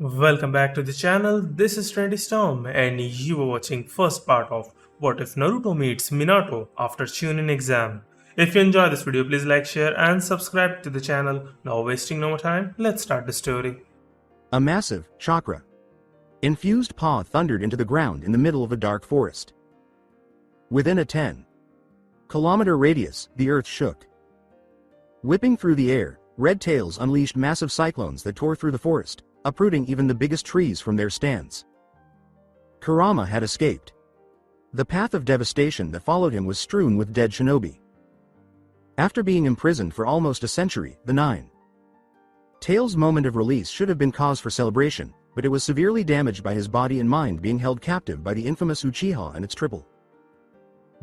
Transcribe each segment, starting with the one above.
Welcome back to the channel. This is Trendy Storm, and you are watching first part of What If Naruto Meets Minato after Chuunin exam. If you enjoy this video, please like, share, and subscribe to the channel. Now, wasting no more time, let's start the story. A massive chakra infused paw thundered into the ground in the middle of a dark forest. Within a 10-kilometer radius, the earth shook. Whipping through the air, red tails unleashed massive cyclones that tore through the forest, uprooting even the biggest trees from their stands. Kurama had escaped. The path of devastation that followed him was strewn with dead shinobi. After being imprisoned for almost a century, the Nine Tails' moment of release should have been cause for celebration, but it was severely damaged by his body and mind being held captive by the infamous Uchiha and its triple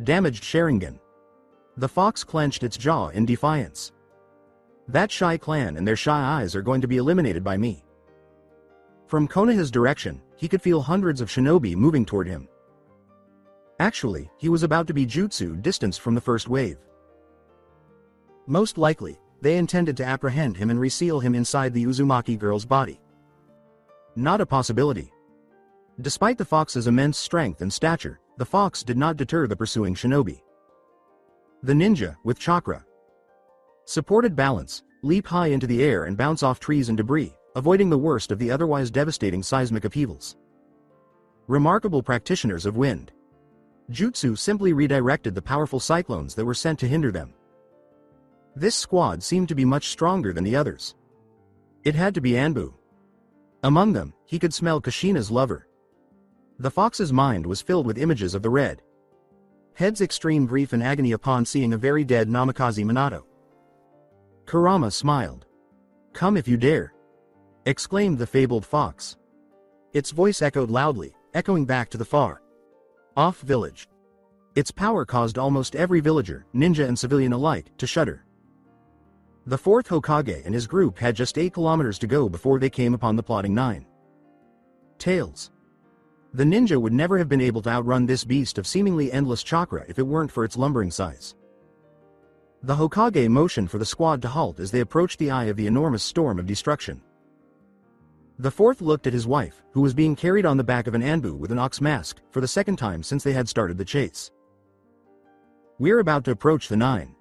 damaged Sharingan. The fox clenched its jaw in defiance. That shy clan and their shy eyes are going to be eliminated by me. From Konoha's direction, he could feel hundreds of shinobi moving toward him. Actually, he was about to be jutsu distanced from the first wave. Most likely, they intended to apprehend him and reseal him inside the Uzumaki girl's body. Not a possibility. Despite the fox's immense strength and stature, the fox did not deter the pursuing shinobi. The ninja, with chakra supported balance, leap high into the air and bounce off trees and debris, avoiding the worst of the otherwise devastating seismic upheavals. Remarkable practitioners of wind jutsu simply redirected the powerful cyclones that were sent to hinder them. This squad seemed to be much stronger than the others. It had to be Anbu. Among them, he could smell Kushina's lover. The fox's mind was filled with images of the red head's extreme grief and agony upon seeing a very dead Namikaze Minato. Kurama smiled. "Come if you dare," exclaimed the fabled fox. Its voice echoed loudly, echoing back to the far-off village. Its power caused almost every villager, ninja and civilian alike, to shudder. The Fourth Hokage and his group had just 8 kilometers to go before they came upon the plotting Nine Tails. The ninja would never have been able to outrun this beast of seemingly endless chakra if it weren't for its lumbering size. The Hokage motioned for the squad to halt as they approached the eye of the enormous storm of destruction. The fourth looked at his wife, who was being carried on the back of an Anbu with an ox mask, for the second time since they had started the chase. "We're about to approach the Nine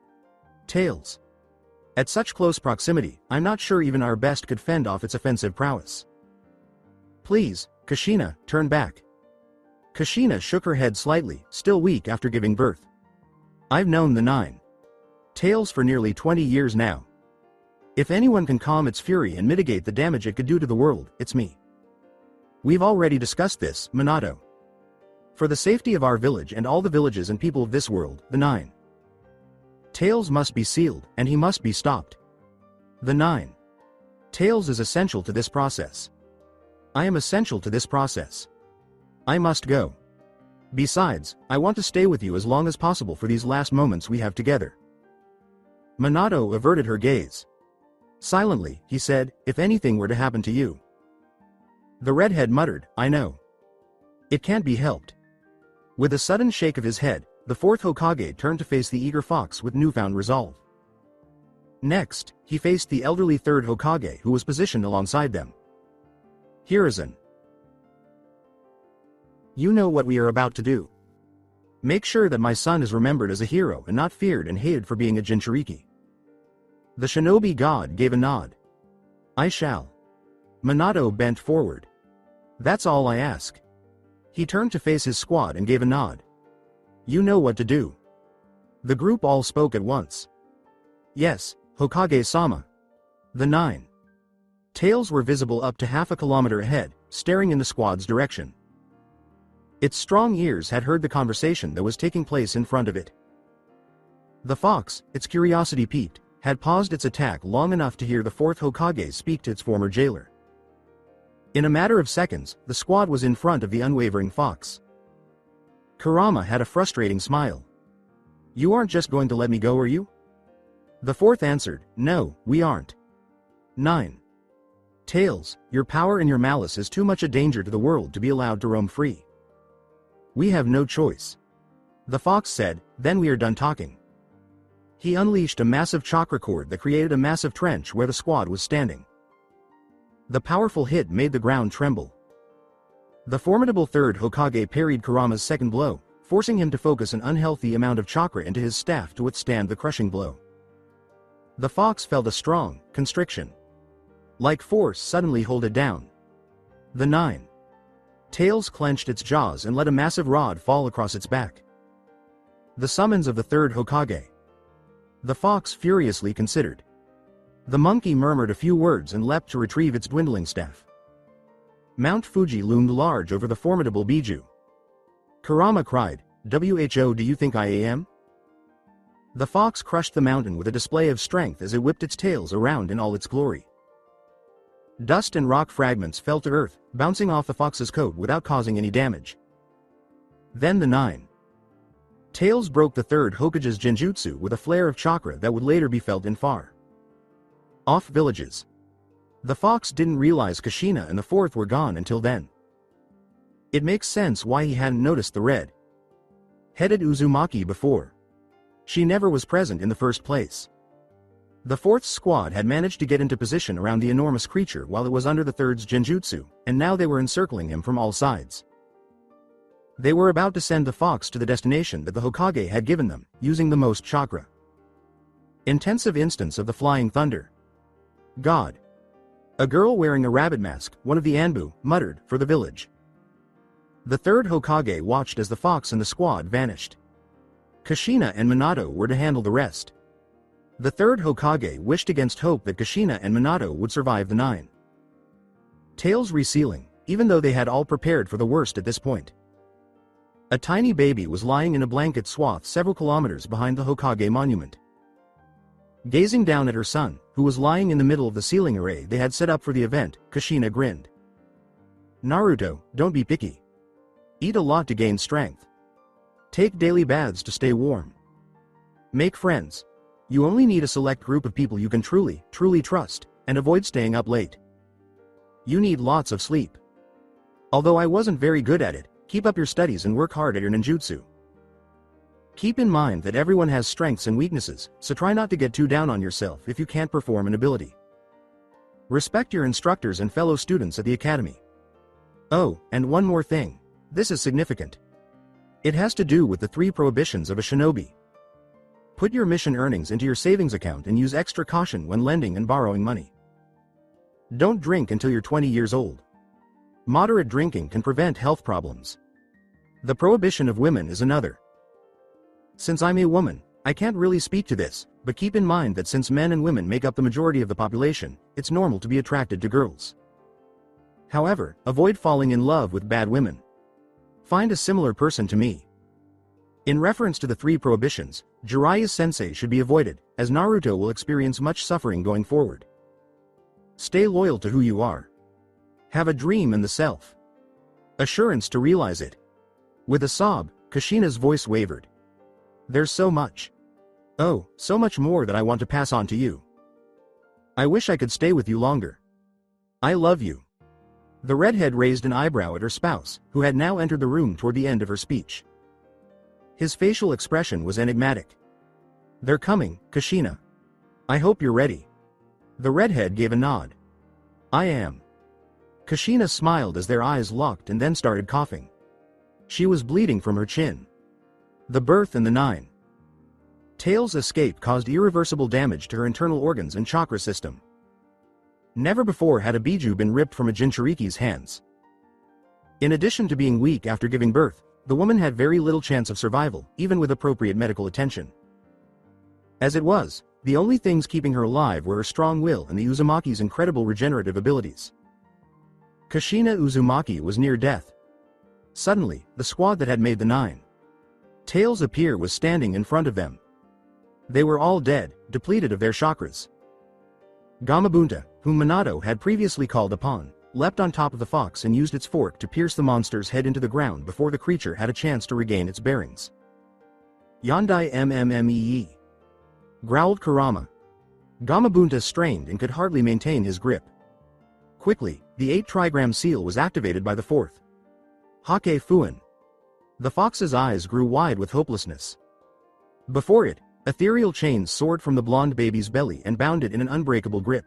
Tails. At such close proximity, I'm not sure even our best could fend off its offensive prowess. Please, Kushina, turn back." Kushina shook her head slightly, still weak after giving birth. "I've known the Nine Tails for nearly 20 years now. If anyone can calm its fury and mitigate the damage it could do to the world, it's me. We've already discussed this, Minato. For the safety of our village and all the villages and people of this world, the Nine Tails must be sealed, and he must be stopped. The Nine Tails is essential to this process. I am essential to this process. I must go. Besides, I want to stay with you as long as possible for these last moments we have together." Minato averted her gaze. Silently, he said, "If anything were to happen to you." The redhead muttered, "I know. It can't be helped." With a sudden shake of his head, the Fourth Hokage turned to face the eager fox with newfound resolve. Next, he faced the elderly Third Hokage who was positioned alongside them. "Hiruzen, you know what we are about to do. Make sure that my son is remembered as a hero and not feared and hated for being a Jinchuriki." The shinobi god gave a nod. "I shall." Minato bent forward. "That's all I ask." He turned to face his squad and gave a nod. "You know what to do." The group all spoke at once. "Yes, Hokage-sama." The Nine Tails were visible up to half a kilometer ahead, staring in the squad's direction. Its strong ears had heard the conversation that was taking place in front of it. The fox, its curiosity piqued, had paused its attack long enough to hear the Fourth Hokage speak to its former jailer. In a matter of seconds, the squad was in front of the unwavering fox. Kurama had a frustrating smile. "You aren't just going to let me go, are you?" The fourth answered, "No, we aren't. Nine Tails, your power and your malice is too much a danger to the world to be allowed to roam free. We have no choice." The fox said, "Then we are done talking." He unleashed a massive chakra cord that created a massive trench where the squad was standing. The powerful hit made the ground tremble. The formidable third Hokage parried Kurama's second blow, forcing him to focus an unhealthy amount of chakra into his staff to withstand the crushing blow. The fox felt a strong constriction. Like force suddenly hold it down. The 9. Tails clenched its jaws and let a massive rod fall across its back. The summons of the third Hokage. The fox furiously considered. The monkey murmured a few words and leapt to retrieve its dwindling staff. Mount Fuji loomed large over the formidable Biju. Kurama cried, "Who do you think I am?" The fox crushed the mountain with a display of strength as it whipped its tails around in all its glory. Dust and rock fragments fell to earth, bouncing off the fox's coat without causing any damage. Then the 9. Tails broke the third Hokage's genjutsu with a flare of chakra that would later be felt in far off villages. The fox didn't realize Kushina and the fourth were gone until then. It makes sense why he hadn't noticed the red-headed Uzumaki before. She never was present in the first place. The fourth squad had managed to get into position around the enormous creature while it was under the third's genjutsu, and now they were encircling him from all sides. They were about to send the fox to the destination that the Hokage had given them, using the most chakra. Intensive instance of the flying thunder. God. A girl wearing a rabbit mask, one of the Anbu, muttered, "For the village." The third Hokage watched as the fox and the squad vanished. Kushina and Minato were to handle the rest. The third Hokage wished against hope that Kushina and Minato would survive the 9. Tails resealing, even though they had all prepared for the worst at this point. A tiny baby was lying in a blanket swath several kilometers behind the Hokage monument. Gazing down at her son, who was lying in the middle of the ceiling array they had set up for the event, Kushina grinned. "Naruto, don't be picky. Eat a lot to gain strength. Take daily baths to stay warm. Make friends. You only need a select group of people you can truly trust, and avoid staying up late. You need lots of sleep. Although I wasn't very good at it, keep up your studies and work hard at your ninjutsu. Keep in mind that everyone has strengths and weaknesses, so try not to get too down on yourself if you can't perform an ability. Respect your instructors and fellow students at the academy. Oh, and one more thing. This is significant. It has to do with the 3 prohibitions of a shinobi. Put your mission earnings into your savings account and use extra caution when lending and borrowing money. Don't drink until you're 20 years old. Moderate drinking can prevent health problems. The prohibition of women is another. Since I'm a woman, I can't really speak to this, but keep in mind that since men and women make up the majority of the population, it's normal to be attracted to girls. However, avoid falling in love with bad women. Find a similar person to me. In reference to the 3 prohibitions, Jiraiya's sensei should be avoided, as Naruto will experience much suffering going forward. Stay loyal to who you are. Have a dream in the self. Assurance to realize it. With a sob, Kushina's voice wavered. There's so much. Oh, so much more that I want to pass on to you. I wish I could stay with you longer. I love you. The redhead raised an eyebrow at her spouse, who had now entered the room toward the end of her speech. His facial expression was enigmatic. They're coming, Kushina. I hope you're ready. The redhead gave a nod. I am. Kushina smiled as their eyes locked and then started coughing. She was bleeding from her chin. The birth and the 9. Tails' escape caused irreversible damage to her internal organs and chakra system. Never before had a Biju been ripped from a Jinchuriki's hands. In addition to being weak after giving birth, the woman had very little chance of survival, even with appropriate medical attention. As it was, the only things keeping her alive were her strong will and the Uzumaki's incredible regenerative abilities. Kushina Uzumaki was near death. Suddenly, the squad that had made the 9. Tails appear was standing in front of them. They were all dead, depleted of their chakras. Gamabunta, whom Minato had previously called upon, leapt on top of the fox and used its fork to pierce the monster's head into the ground before the creature had a chance to regain its bearings. Yandai MMMEE. Growled Kurama. Gamabunta strained and could hardly maintain his grip. Quickly, the 8-trigram seal was activated by the 4th Hake Fuin. The fox's eyes grew wide with hopelessness. Before it, ethereal chains soared from the blonde baby's belly and bound it in an unbreakable grip.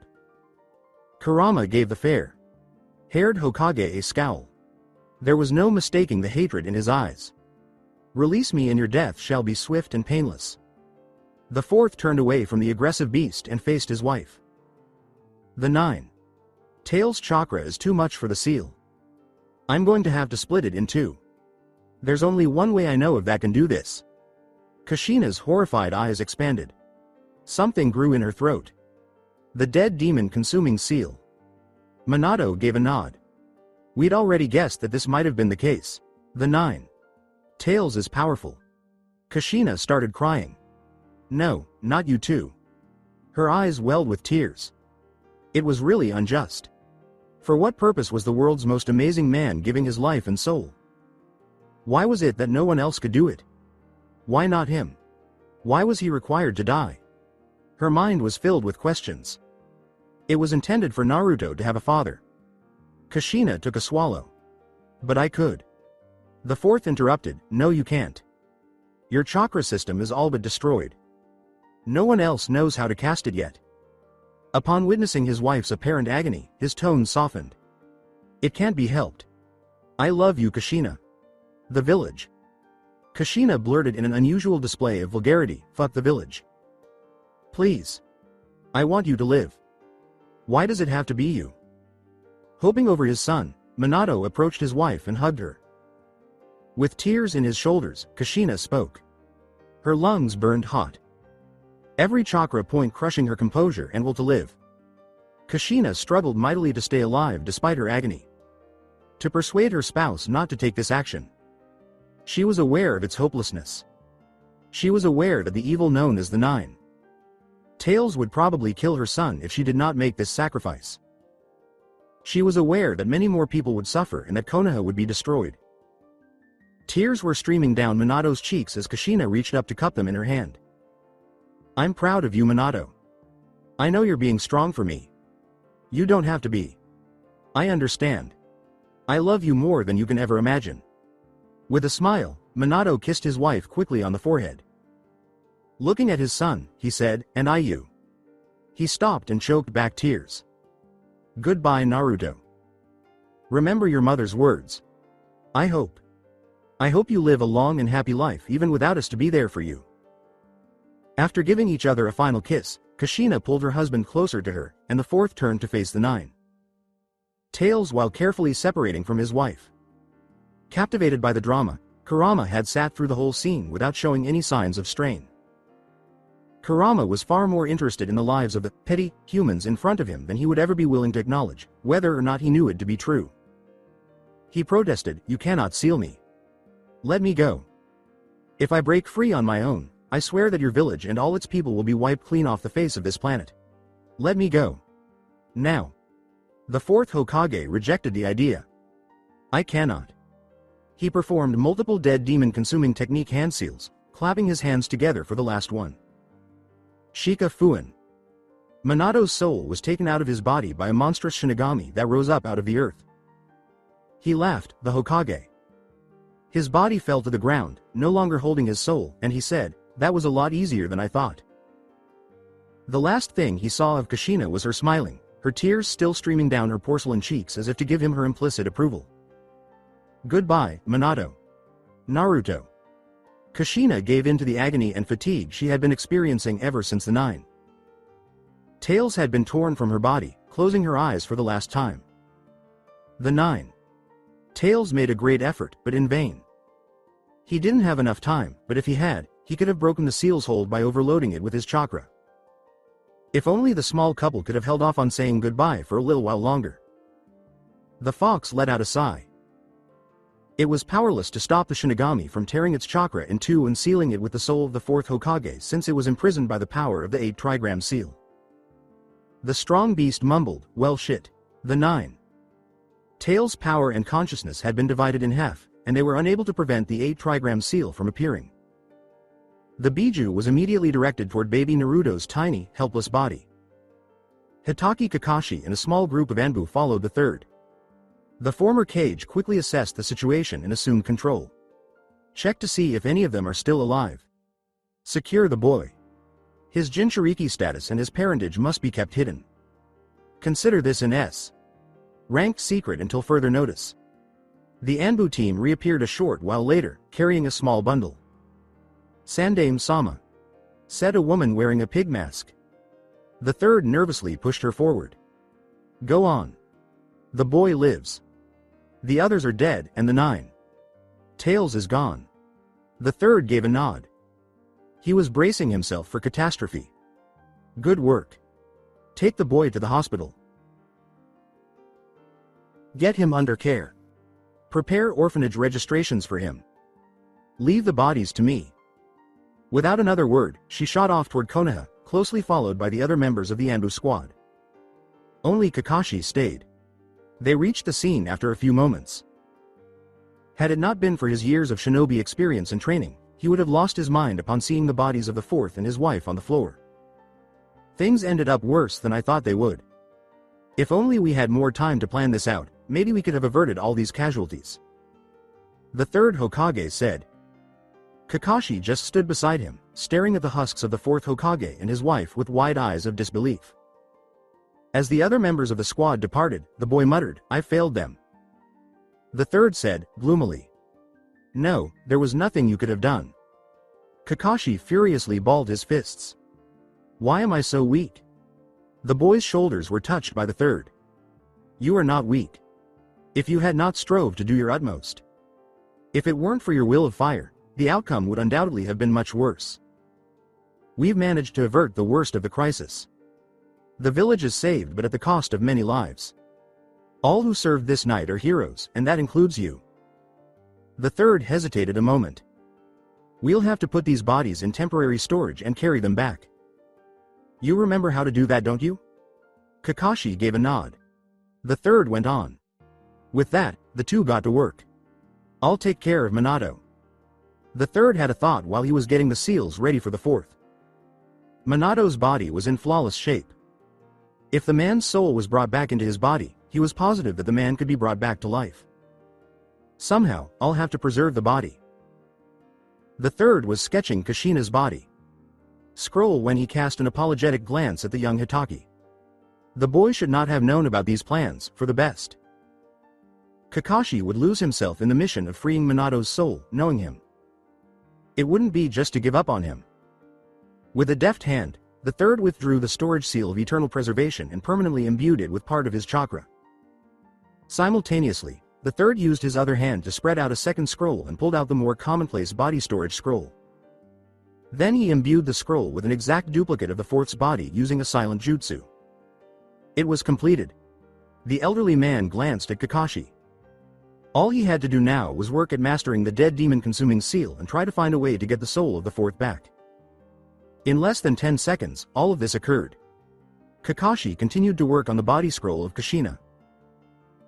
Kurama gave the fair-haired Hokage a scowl. There was no mistaking the hatred in his eyes. Release me and your death shall be swift and painless. The fourth turned away from the aggressive beast and faced his wife. The 9. Tails chakra is too much for the seal. I'm going to have to split it in two. There's only one way I know of that can do this. Kushina's horrified eyes expanded. Something grew in her throat. The dead demon consuming seal. Minato gave a nod. We'd already guessed that this might have been the case. The 9. Tails is powerful. Kushina started crying. No, not you too. Her eyes welled with tears. It was really unjust. For what purpose was the world's most amazing man giving his life and soul? Why was it that no one else could do it? Why not him? Why was he required to die? Her mind was filled with questions. It was intended for Naruto to have a father. Kushina took a swallow. But I could. The fourth interrupted, no you can't. Your chakra system is all but destroyed. No one else knows how to cast it yet. Upon witnessing his wife's apparent agony, his tone softened. It can't be helped. I love you, Kushina. The village. Kushina blurted in an unusual display of vulgarity, fuck the village. Please. I want you to live. Why does it have to be you? Hoping over his son, Minato approached his wife and hugged her. With tears in his shoulders, Kushina spoke. Her lungs burned hot. Every chakra point crushing her composure and will to live. Kushina struggled mightily to stay alive despite her agony. To persuade her spouse not to take this action. She was aware of its hopelessness. She was aware that the evil known as the 9. Tails would probably kill her son if she did not make this sacrifice. She was aware that many more people would suffer and that Konoha would be destroyed. Tears were streaming down Minato's cheeks as Kushina reached up to cup them in her hand. I'm proud of you, Minato. I know you're being strong for me. You don't have to be. I understand. I love you more than you can ever imagine. With a smile, Minato kissed his wife quickly on the forehead. Looking at his son, he said, and I you. He stopped and choked back tears. Goodbye, Naruto. Remember your mother's words. I hope you live a long and happy life even without us to be there for you. After giving each other a final kiss, Kushina pulled her husband closer to her, and the fourth turned to face the 9. Tails while carefully separating from his wife. Captivated by the drama, Kurama had sat through the whole scene without showing any signs of strain. Kurama was far more interested in the lives of the petty humans in front of him than he would ever be willing to acknowledge, whether or not he knew it to be true. He protested, you cannot seal me. Let me go. If I break free on my own, I swear that your village and all its people will be wiped clean off the face of this planet. Let me go. Now. The fourth Hokage rejected the idea. I cannot. He performed multiple dead demon-consuming technique hand seals, clapping his hands together for the last one. Shika Fuin. Minato's soul was taken out of his body by a monstrous Shinigami that rose up out of the earth. He laughed, the Hokage. His body fell to the ground, no longer holding his soul, and he said, that was a lot easier than I thought. The last thing he saw of Kushina was her smiling, her tears still streaming down her porcelain cheeks as if to give him her implicit approval. Goodbye, Minato. Naruto. Kushina gave in to the agony and fatigue she had been experiencing ever since the 9. Tails had been torn from her body, closing her eyes for the last time. The 9. Tails made a great effort, but in vain. He didn't have enough time, but if he had, he could have broken the seal's hold by overloading it with his chakra. If only the small couple could have held off on saying goodbye for a little while longer. The fox let out a sigh. It was powerless to stop the Shinigami from tearing its chakra in two and sealing it with the soul of the fourth Hokage since it was imprisoned by the power of the 8 trigram seal. The strong beast mumbled, well shit. The 9. Tails' power and consciousness had been divided in half, and they were unable to prevent the 8 trigram seal from appearing. The Biju was immediately directed toward baby Naruto's tiny, helpless body. Hitaki Kakashi and a small group of Anbu followed the third. The former Kage quickly assessed the situation and assumed control. Check to see if any of them are still alive. Secure the boy. His Jinchuriki status and his parentage must be kept hidden. Consider this an S. Ranked secret until further notice. The Anbu team reappeared a short while later, carrying a small bundle. Sandame-sama, said a woman wearing a pig mask. The third nervously pushed her forward. Go on. The boy lives. The others are dead and the 9 Tails is gone. The third gave a nod. He was bracing himself for catastrophe. Good work. Take the boy to the hospital. Get him under care. Prepare orphanage registrations for him. Leave the bodies to me. Without another word, she shot off toward Konoha, closely followed by the other members of the Anbu squad. Only Kakashi stayed. They reached the scene after a few moments. Had it not been for his years of shinobi experience and training, he would have lost his mind upon seeing the bodies of the fourth and his wife on the floor. Things ended up worse than I thought they would. If only we had more time to plan this out, maybe we could have averted all these casualties. The third Hokage said. Kakashi just stood beside him, staring at the husks of the fourth Hokage and his wife with wide eyes of disbelief. As the other members of the squad departed, the boy muttered, I failed them. The third said, gloomily. No, there was nothing you could have done. Kakashi furiously balled his fists. Why am I so weak? The boy's shoulders were touched by the third. You are not weak. If you had not strove to do your utmost. If it weren't for your will of fire, the outcome would undoubtedly have been much worse. We've managed to avert the worst of the crisis. The village is saved but at the cost of many lives. All who served this night are heroes, and that includes you. The third hesitated a moment. We'll have to put these bodies in temporary storage and carry them back. You remember how to do that, don't you? Kakashi gave a nod. The third went on. With that, the two got to work. I'll take care of Minato. The third had a thought while he was getting the seals ready for the fourth. Minato's body was in flawless shape. If the man's soul was brought back into his body, he was positive that the man could be brought back to life. Somehow, I'll have to preserve the body. The third was sketching Kushina's body. Scroll when he cast an apologetic glance at the young Hitaki. The boy should not have known about these plans, for the best. Kakashi would lose himself in the mission of freeing Minato's soul, knowing him. It wouldn't be just to give up on him. With a deft hand, the third withdrew the storage seal of eternal preservation and permanently imbued it with part of his chakra. Simultaneously, the third used his other hand to spread out a second scroll and pulled out the more commonplace body storage scroll. Then he imbued the scroll with an exact duplicate of the fourth's body using a silent jutsu. It was completed. The elderly man glanced at Kakashi. All he had to do now was work at mastering the dead demon-consuming seal and try to find a way to get the soul of the fourth back. In less than 10 seconds, all of this occurred. Kakashi continued to work on the body scroll of Kushina.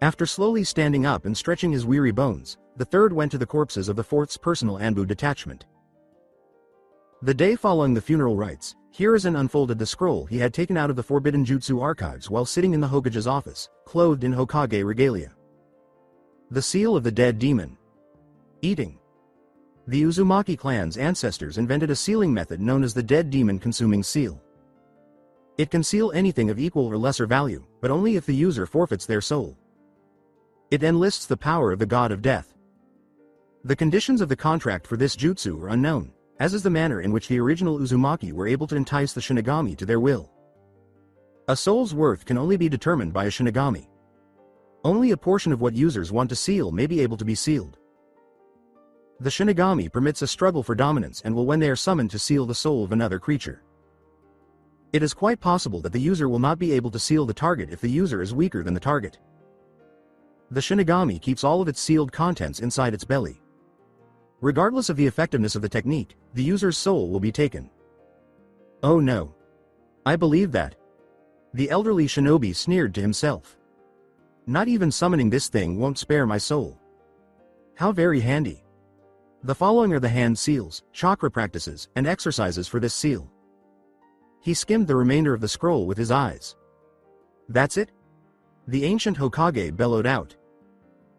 After slowly standing up and stretching his weary bones, the third went to the corpses of the fourth's personal Anbu detachment. The day following the funeral rites, Hiruzen unfolded the scroll he had taken out of the Forbidden Jutsu archives while sitting in the Hokage's office, clothed in Hokage regalia. The seal of the dead demon. Eating. The Uzumaki clan's ancestors invented a sealing method known as the dead demon-consuming seal. It can seal anything of equal or lesser value, but only if the user forfeits their soul. It enlists the power of the god of death. The conditions of the contract for this jutsu are unknown, as is the manner in which the original Uzumaki were able to entice the Shinigami to their will. A soul's worth can only be determined by a Shinigami. Only a portion of what users want to seal may be able to be sealed. The Shinigami permits a struggle for dominance and will when they are summoned to seal the soul of another creature. It is quite possible that the user will not be able to seal the target if the user is weaker than the target. The Shinigami keeps all of its sealed contents inside its belly. Regardless of the effectiveness of the technique, the user's soul will be taken. Oh no. I believe that. The elderly shinobi sneered to himself. Not even summoning this thing won't spare my soul. How very handy. The following are the hand seals, chakra practices, and exercises for this seal. He skimmed the remainder of the scroll with his eyes. That's it? The ancient Hokage bellowed out.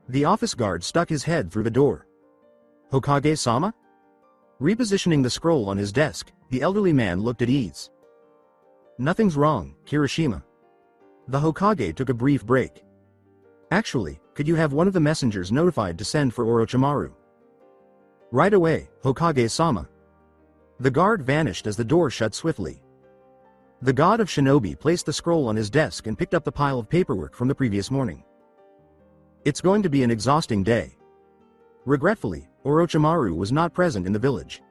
The office guard stuck his head through the door. Hokage-sama? Repositioning the scroll on his desk, the elderly man looked at ease. Nothing's wrong, Kirishima. The Hokage took a brief break. Actually, could you have one of the messengers notified to send for Orochimaru? Right away, Hokage-sama. The guard vanished as the door shut swiftly. The god of shinobi placed the scroll on his desk and picked up the pile of paperwork from the previous morning. It's going to be an exhausting day. Regretfully, Orochimaru was not present in the village.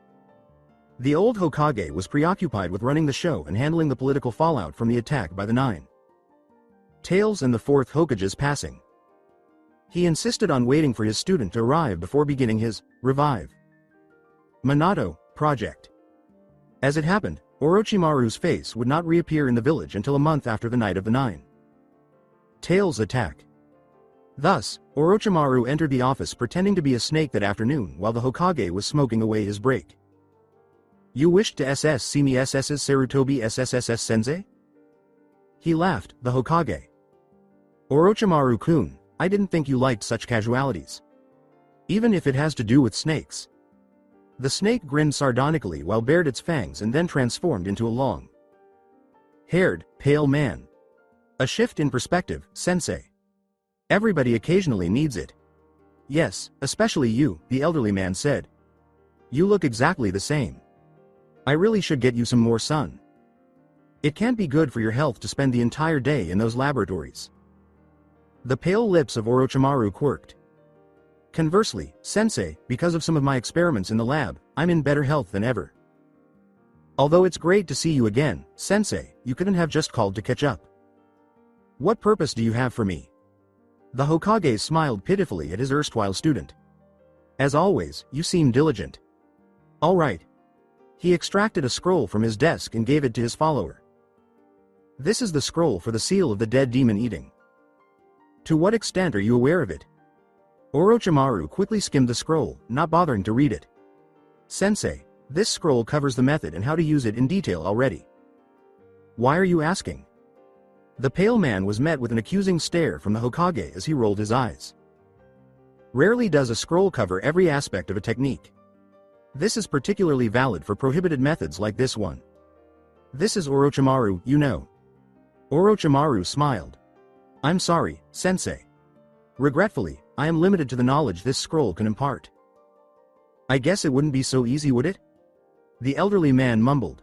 The old Hokage was preoccupied with running the show and handling the political fallout from the attack by the Nine Tails and the Fourth Hokage's passing. He insisted on waiting for his student to arrive before beginning his revive Minato project. As it happened, Orochimaru's face would not reappear in the village until a month after the night of the Nine Tails attack. Thus, Orochimaru entered the office pretending to be a snake that afternoon while the Hokage was smoking away his break. You wished to see me SS's Sarutobi SSSS sensei? He laughed, the Hokage. Orochimaru-kun, I didn't think you liked such casualities. Even if it has to do with snakes. The snake grinned sardonically while bared its fangs and then transformed into a long-haired, pale man. A shift in perspective, sensei. Everybody occasionally needs it. Yes, especially you, the elderly man said. You look exactly the same. I really should get you some more sun. It can't be good for your health to spend the entire day in those laboratories. The pale lips of Orochimaru quirked. Conversely, sensei, because of some of my experiments in the lab, I'm in better health than ever. Although it's great to see you again, sensei, you couldn't have just called to catch up. What purpose do you have for me? The Hokage smiled pitifully at his erstwhile student. As always, you seem diligent. All right. He extracted a scroll from his desk and gave it to his follower. This is the scroll for the seal of the dead demon eating. To what extent are you aware of it? Orochimaru quickly skimmed the scroll, not bothering to read it. Sensei, this scroll covers the method and how to use it in detail already. Why are you asking? The pale man was met with an accusing stare from the Hokage as he rolled his eyes. Rarely does a scroll cover every aspect of a technique. This is particularly valid for prohibited methods like this one. This is Orochimaru, you know. Orochimaru smiled. I'm sorry, sensei. Regretfully, I am limited to the knowledge this scroll can impart. I guess it wouldn't be so easy, would it? The elderly man mumbled.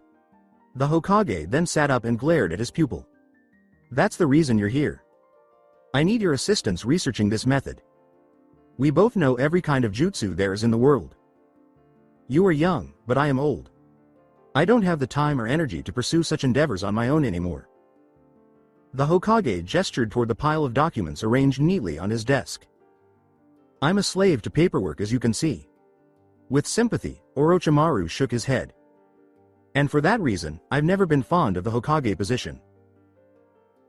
The Hokage then sat up and glared at his pupil. That's the reason you're here. I need your assistance researching this method. We both know every kind of jutsu there is in the world. You are young, but I am old. I don't have the time or energy to pursue such endeavors on my own anymore. The Hokage gestured toward the pile of documents arranged neatly on his desk. I'm a slave to paperwork, as you can see. With sympathy, Orochimaru shook his head. And for that reason, I've never been fond of the Hokage position.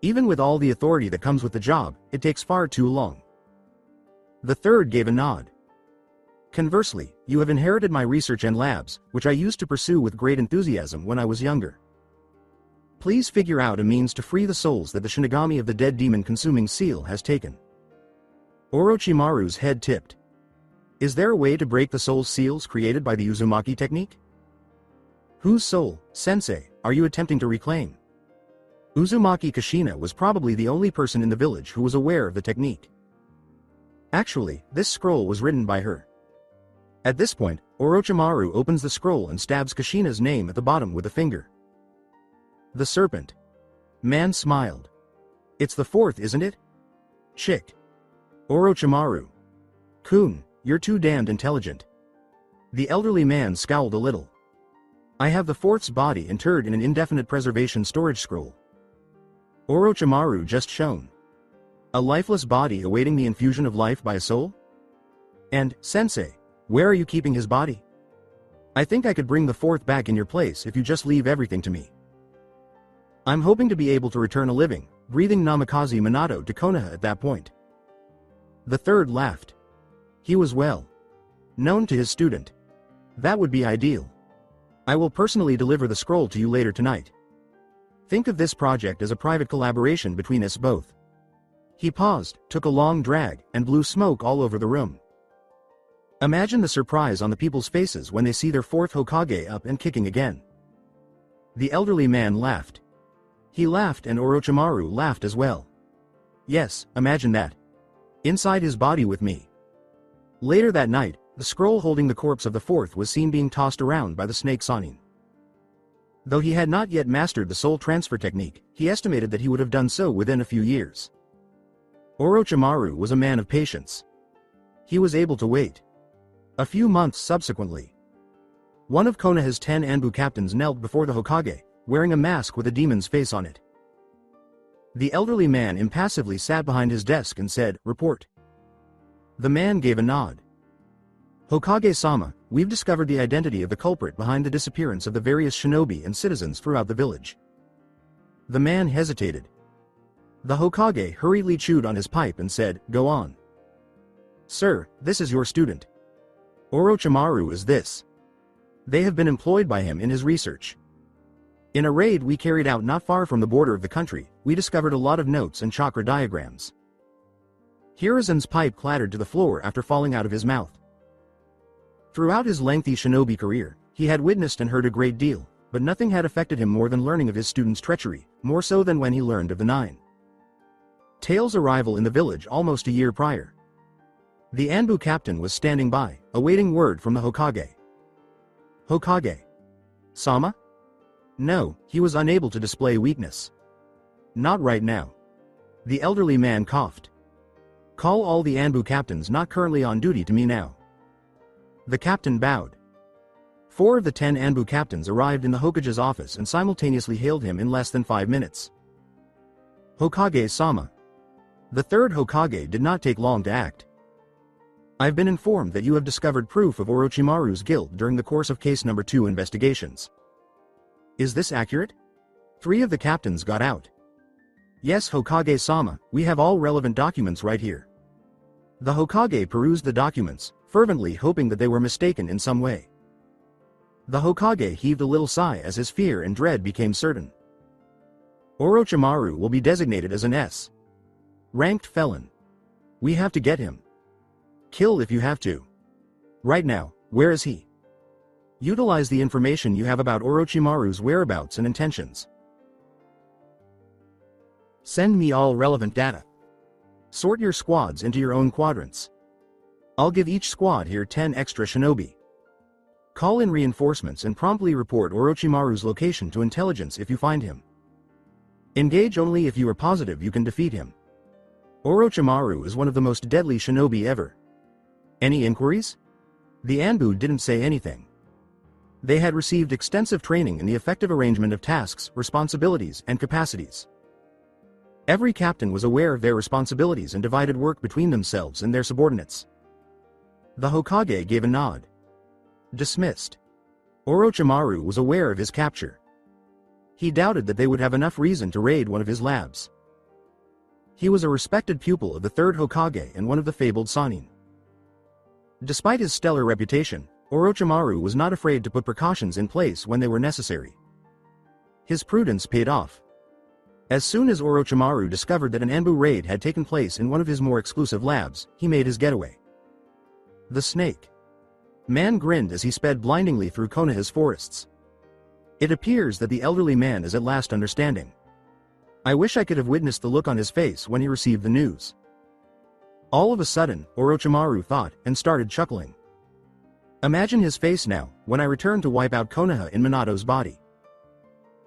Even with all the authority that comes with the job, it takes far too long. The third gave a nod. Conversely, you have inherited my research and labs, which I used to pursue with great enthusiasm when I was younger. Please figure out a means to free the souls that the Shinigami of the dead demon consuming seal has taken. Orochimaru's head tipped. Is there a way to break the soul seals created by the Uzumaki technique? Whose soul, sensei, are you attempting to reclaim? Uzumaki Kushina was probably the only person in the village who was aware of the technique. Actually, this scroll was written by her. At this point, Orochimaru opens the scroll and stabs Kushina's name at the bottom with a finger. The serpent. Man smiled. It's the fourth, isn't it? Chick. Orochimaru. Kun, you're too damned intelligent. The elderly man scowled a little. I have the fourth's body interred in an indefinite preservation storage scroll. Orochimaru just shone. A lifeless body awaiting the infusion of life by a soul? And, sensei, where are you keeping his body? I think I could bring the fourth back in your place if you just leave everything to me. I'm hoping to be able to return a living, breathing Namikaze Minato to Konoha at that point. The third laughed. He was well known to his student. That would be ideal. I will personally deliver the scroll to you later tonight. Think of this project as a private collaboration between us both. He paused, took a long drag, and blew smoke all over the room. Imagine the surprise on the people's faces when they see their fourth Hokage up and kicking again. The elderly man laughed. He laughed and Orochimaru laughed as well. Yes, imagine that. Inside his body with me. Later that night, the scroll holding the corpse of the fourth was seen being tossed around by the snake Chuunin. Though he had not yet mastered the soul transfer technique, he estimated that he would have done so within a few years. Orochimaru was a man of patience. He was able to wait. A few months subsequently, one of Konoha's 10 Anbu captains knelt before the Hokage, wearing a mask with a demon's face on it. The elderly man impassively sat behind his desk and said, "Report." The man gave a nod. "Hokage-sama, we've discovered the identity of the culprit behind the disappearance of the various shinobi and citizens throughout the village." The man hesitated. The Hokage hurriedly chewed on his pipe and said, "Go on." "Sir, this is your student. Orochimaru is this. They have been employed by him in his research. In a raid we carried out not far from the border of the country, we discovered a lot of notes and chakra diagrams." Hiruzen's pipe clattered to the floor after falling out of his mouth. Throughout his lengthy shinobi career, he had witnessed and heard a great deal, but nothing had affected him more than learning of his student's treachery, more so than when he learned of the Nine Tails' arrival in the village almost a year prior. The Anbu captain was standing by, awaiting word from the Hokage. "Hokage. Sama?" No, he was unable to display weakness. "Not right now." The elderly man coughed. "Call all the Anbu captains not currently on duty to me now." The captain bowed. 4 of the 10 Anbu captains arrived in the Hokage's office and simultaneously hailed him in less than 5 minutes. "Hokage-sama." The third Hokage did not take long to act. "I've been informed that you have discovered proof of Orochimaru's guilt during the course of case number 2 investigations. Is this accurate?" 3 of the captains got out. "Yes, Hokage-sama, we have all relevant documents right here." The Hokage perused the documents, fervently hoping that they were mistaken in some way. The Hokage heaved a little sigh as his fear and dread became certain. "Orochimaru will be designated as an S. Ranked felon. We have to get him. Kill if you have to. Right now, where is he? Utilize the information you have about Orochimaru's whereabouts and intentions. Send me all relevant data. Sort your squads into your own quadrants. I'll give each squad here 10 extra shinobi. Call in reinforcements and promptly report Orochimaru's location to intelligence if you find him. Engage only if you are positive you can defeat him. Orochimaru is one of the most deadly shinobi ever. Any inquiries?" The Anbu didn't say anything. They had received extensive training in the effective arrangement of tasks, responsibilities, and capacities. Every captain was aware of their responsibilities and divided work between themselves and their subordinates. The Hokage gave a nod. Dismissed. Orochimaru was aware of his capture. He doubted that they would have enough reason to raid one of his labs. He was a respected pupil of the third Hokage and one of the fabled Chuunin. Despite his stellar reputation, Orochimaru was not afraid to put precautions in place when they were necessary. His prudence paid off. As soon as Orochimaru discovered that an Anbu raid had taken place in one of his more exclusive labs, he made his getaway. The snake man grinned as he sped blindingly through Konoha's forests. It appears that the elderly man is at last understanding. I wish I could have witnessed the look on his face when he received the news. All of a sudden, Orochimaru thought, and started chuckling. Imagine his face now, when I return to wipe out Konoha in Minato's body.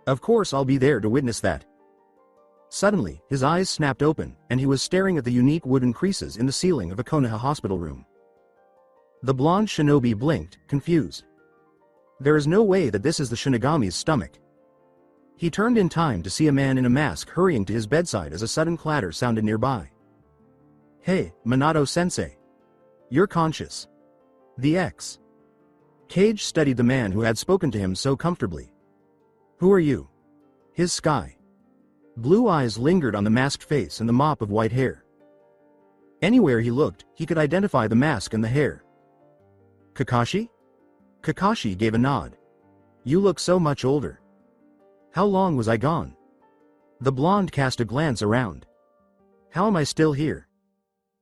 Of course I'll be there to witness that. Suddenly, his eyes snapped open, and he was staring at the unique wooden creases in the ceiling of a Konoha hospital room. The blonde shinobi blinked, confused. There is no way that this is the Shinigami's stomach. He turned in time to see a man in a mask hurrying to his bedside as a sudden clatter sounded nearby. Hey, Minato-sensei. You're conscious. The Cage studied the man who had spoken to him so comfortably. Who are you? His sky blue eyes lingered on the masked face and the mop of white hair. Anywhere he looked, he could identify the mask and the hair. Kakashi? Kakashi gave a nod. You look so much older. How long was I gone? The blonde cast a glance around. How am I still here?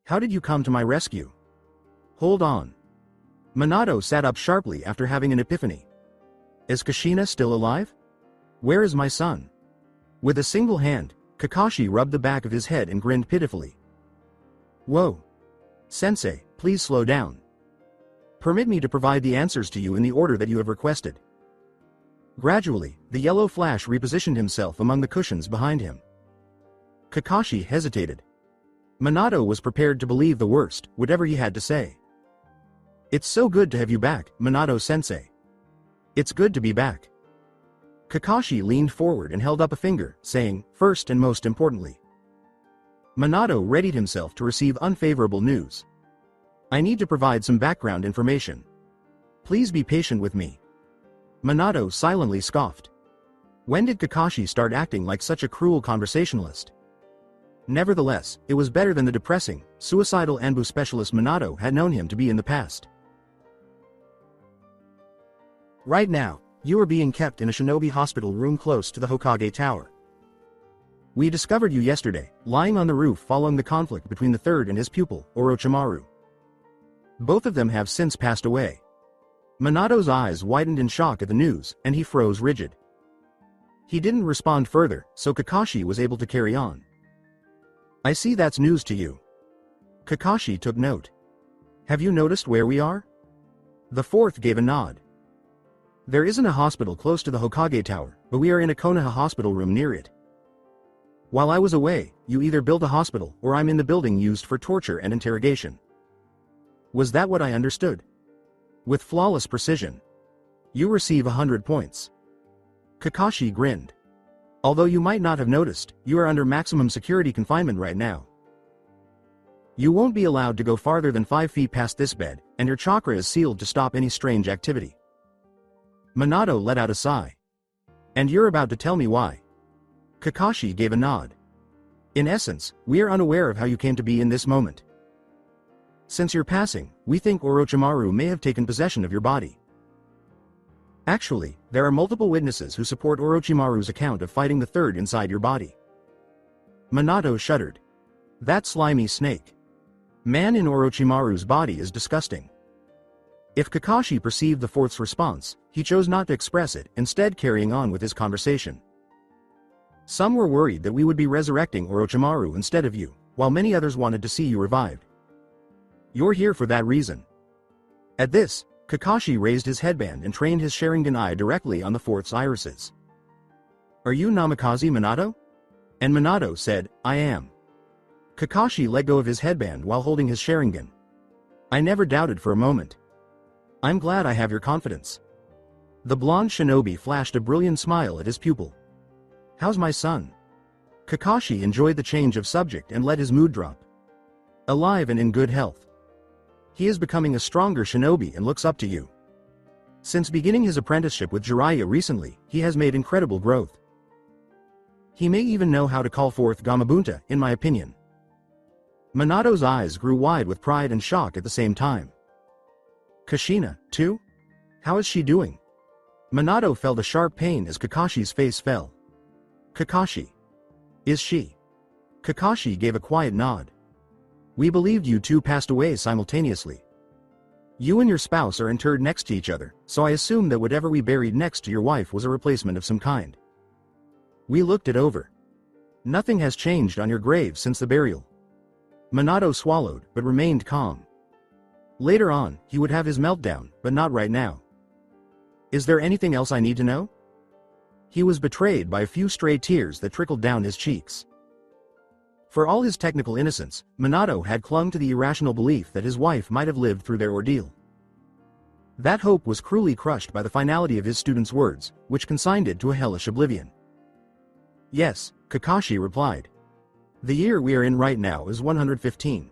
How did you come to my rescue? Hold on. Minato sat up sharply after having an epiphany. Is Kushina still alive? Where is my son? With a single hand, Kakashi rubbed the back of his head and grinned pitifully. Whoa. Sensei, please slow down. Permit me to provide the answers to you in the order that you have requested. Gradually, the yellow flash repositioned himself among the cushions behind him. Kakashi hesitated. Minato was prepared to believe the worst, whatever he had to say. It's so good to have you back, Minato-sensei. It's good to be back. Kakashi leaned forward and held up a finger, saying, first and most importantly. Minato readied himself to receive unfavorable news. I need to provide some background information. Please be patient with me. Minato silently scoffed. When did Kakashi start acting like such a cruel conversationalist? Nevertheless, it was better than the depressing, suicidal Anbu specialist Minato had known him to be in the past. Right now, you are being kept in a shinobi hospital room close to the Hokage Tower. We discovered you yesterday, lying on the roof following the conflict between the third and his pupil, Orochimaru. Both of them have since passed away. Minato's eyes widened in shock at the news, and he froze rigid. He didn't respond further, so Kakashi was able to carry on. I see that's news to you. Kakashi took note. Have you noticed where we are? The fourth gave a nod. There isn't a hospital close to the Hokage Tower, but we are in a Konoha hospital room near it. While I was away, you either built a hospital or I'm in the building used for torture and interrogation. Was that what I understood? With flawless precision. You receive 100 points. Kakashi grinned. Although you might not have noticed, you are under maximum security confinement right now. You won't be allowed to go farther than 5 feet past this bed, and your chakra is sealed to stop any strange activity. Minato let out a sigh. And you're about to tell me why? Kakashi gave a nod. In essence, we are unaware of how you came to be in this moment. Since your passing, we think Orochimaru may have taken possession of your body. Actually, there are multiple witnesses who support Orochimaru's account of fighting the third inside your body. Minato shuddered. That slimy snake. Man in Orochimaru's body is disgusting. If Kakashi perceived the fourth's response, he chose not to express it, instead carrying on with his conversation. Some were worried that we would be resurrecting Orochimaru instead of you, while many others wanted to see you revived. You're here for that reason. At this, Kakashi raised his headband and trained his Sharingan eye directly on the fourth's irises. Are you Namikaze Minato? And Minato said, I am. Kakashi let go of his headband while holding his Sharingan. I never doubted for a moment. I'm glad I have your confidence. The blonde shinobi flashed a brilliant smile at his pupil. How's my son? Kakashi enjoyed the change of subject and let his mood drop. Alive and in good health. He is becoming a stronger shinobi and looks up to you. Since beginning his apprenticeship with Jiraiya recently, he has made incredible growth. He may even know how to call forth Gamabunta, in my opinion. Minato's eyes grew wide with pride and shock at the same time. Kushina, too? How is she doing? Minato felt a sharp pain as Kakashi's face fell. Kakashi. Is she? Kakashi gave a quiet nod. We believed you two passed away simultaneously. You and your spouse are interred next to each other, so I assume that whatever we buried next to your wife was a replacement of some kind. We looked it over. Nothing has changed on your grave since the burial. Minato swallowed, but remained calm. Later on, he would have his meltdown, but not right now. Is there anything else I need to know? He was betrayed by a few stray tears that trickled down his cheeks. For all his technical innocence, Minato had clung to the irrational belief that his wife might have lived through their ordeal. That hope was cruelly crushed by the finality of his student's words, which consigned it to a hellish oblivion. Yes, Kakashi replied. The year we are in right now is 115.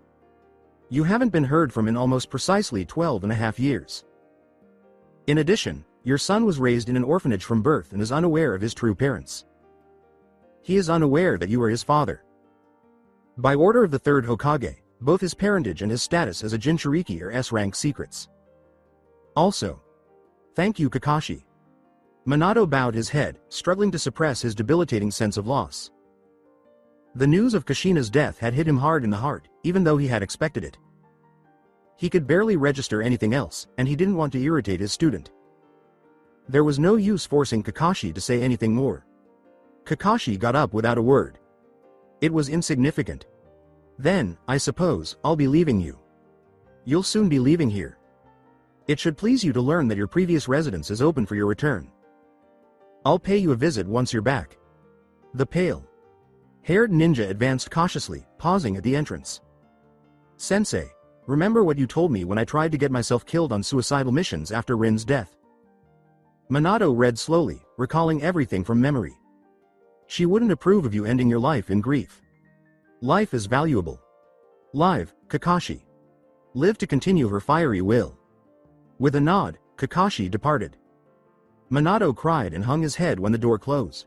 You haven't been heard from in almost precisely 12.5 years. In addition, your son was raised in an orphanage from birth and is unaware of his true parents. He is unaware that you are his father. By order of the third Hokage, both his parentage and his status as a Jinchuriki are S-rank secrets. Also, thank you Kakashi. Minato bowed his head, struggling to suppress his debilitating sense of loss. The news of Kushina's death had hit him hard in the heart, even though he had expected it. He could barely register anything else, and he didn't want to irritate his student. There was no use forcing Kakashi to say anything more. Kakashi got up without a word. It was insignificant. Then, I suppose, I'll be leaving you. You'll soon be leaving here. It should please you to learn that your previous residence is open for your return. I'll pay you a visit once you're back. The pale-haired ninja advanced cautiously, pausing at the entrance. Sensei, remember what you told me when I tried to get myself killed on suicidal missions after Rin's death? Minato read slowly, recalling everything from memory. She wouldn't approve of you ending your life in grief. Life is valuable. Live, Kakashi. Live to continue her fiery will. With a nod, Kakashi departed. Minato cried and hung his head when the door closed.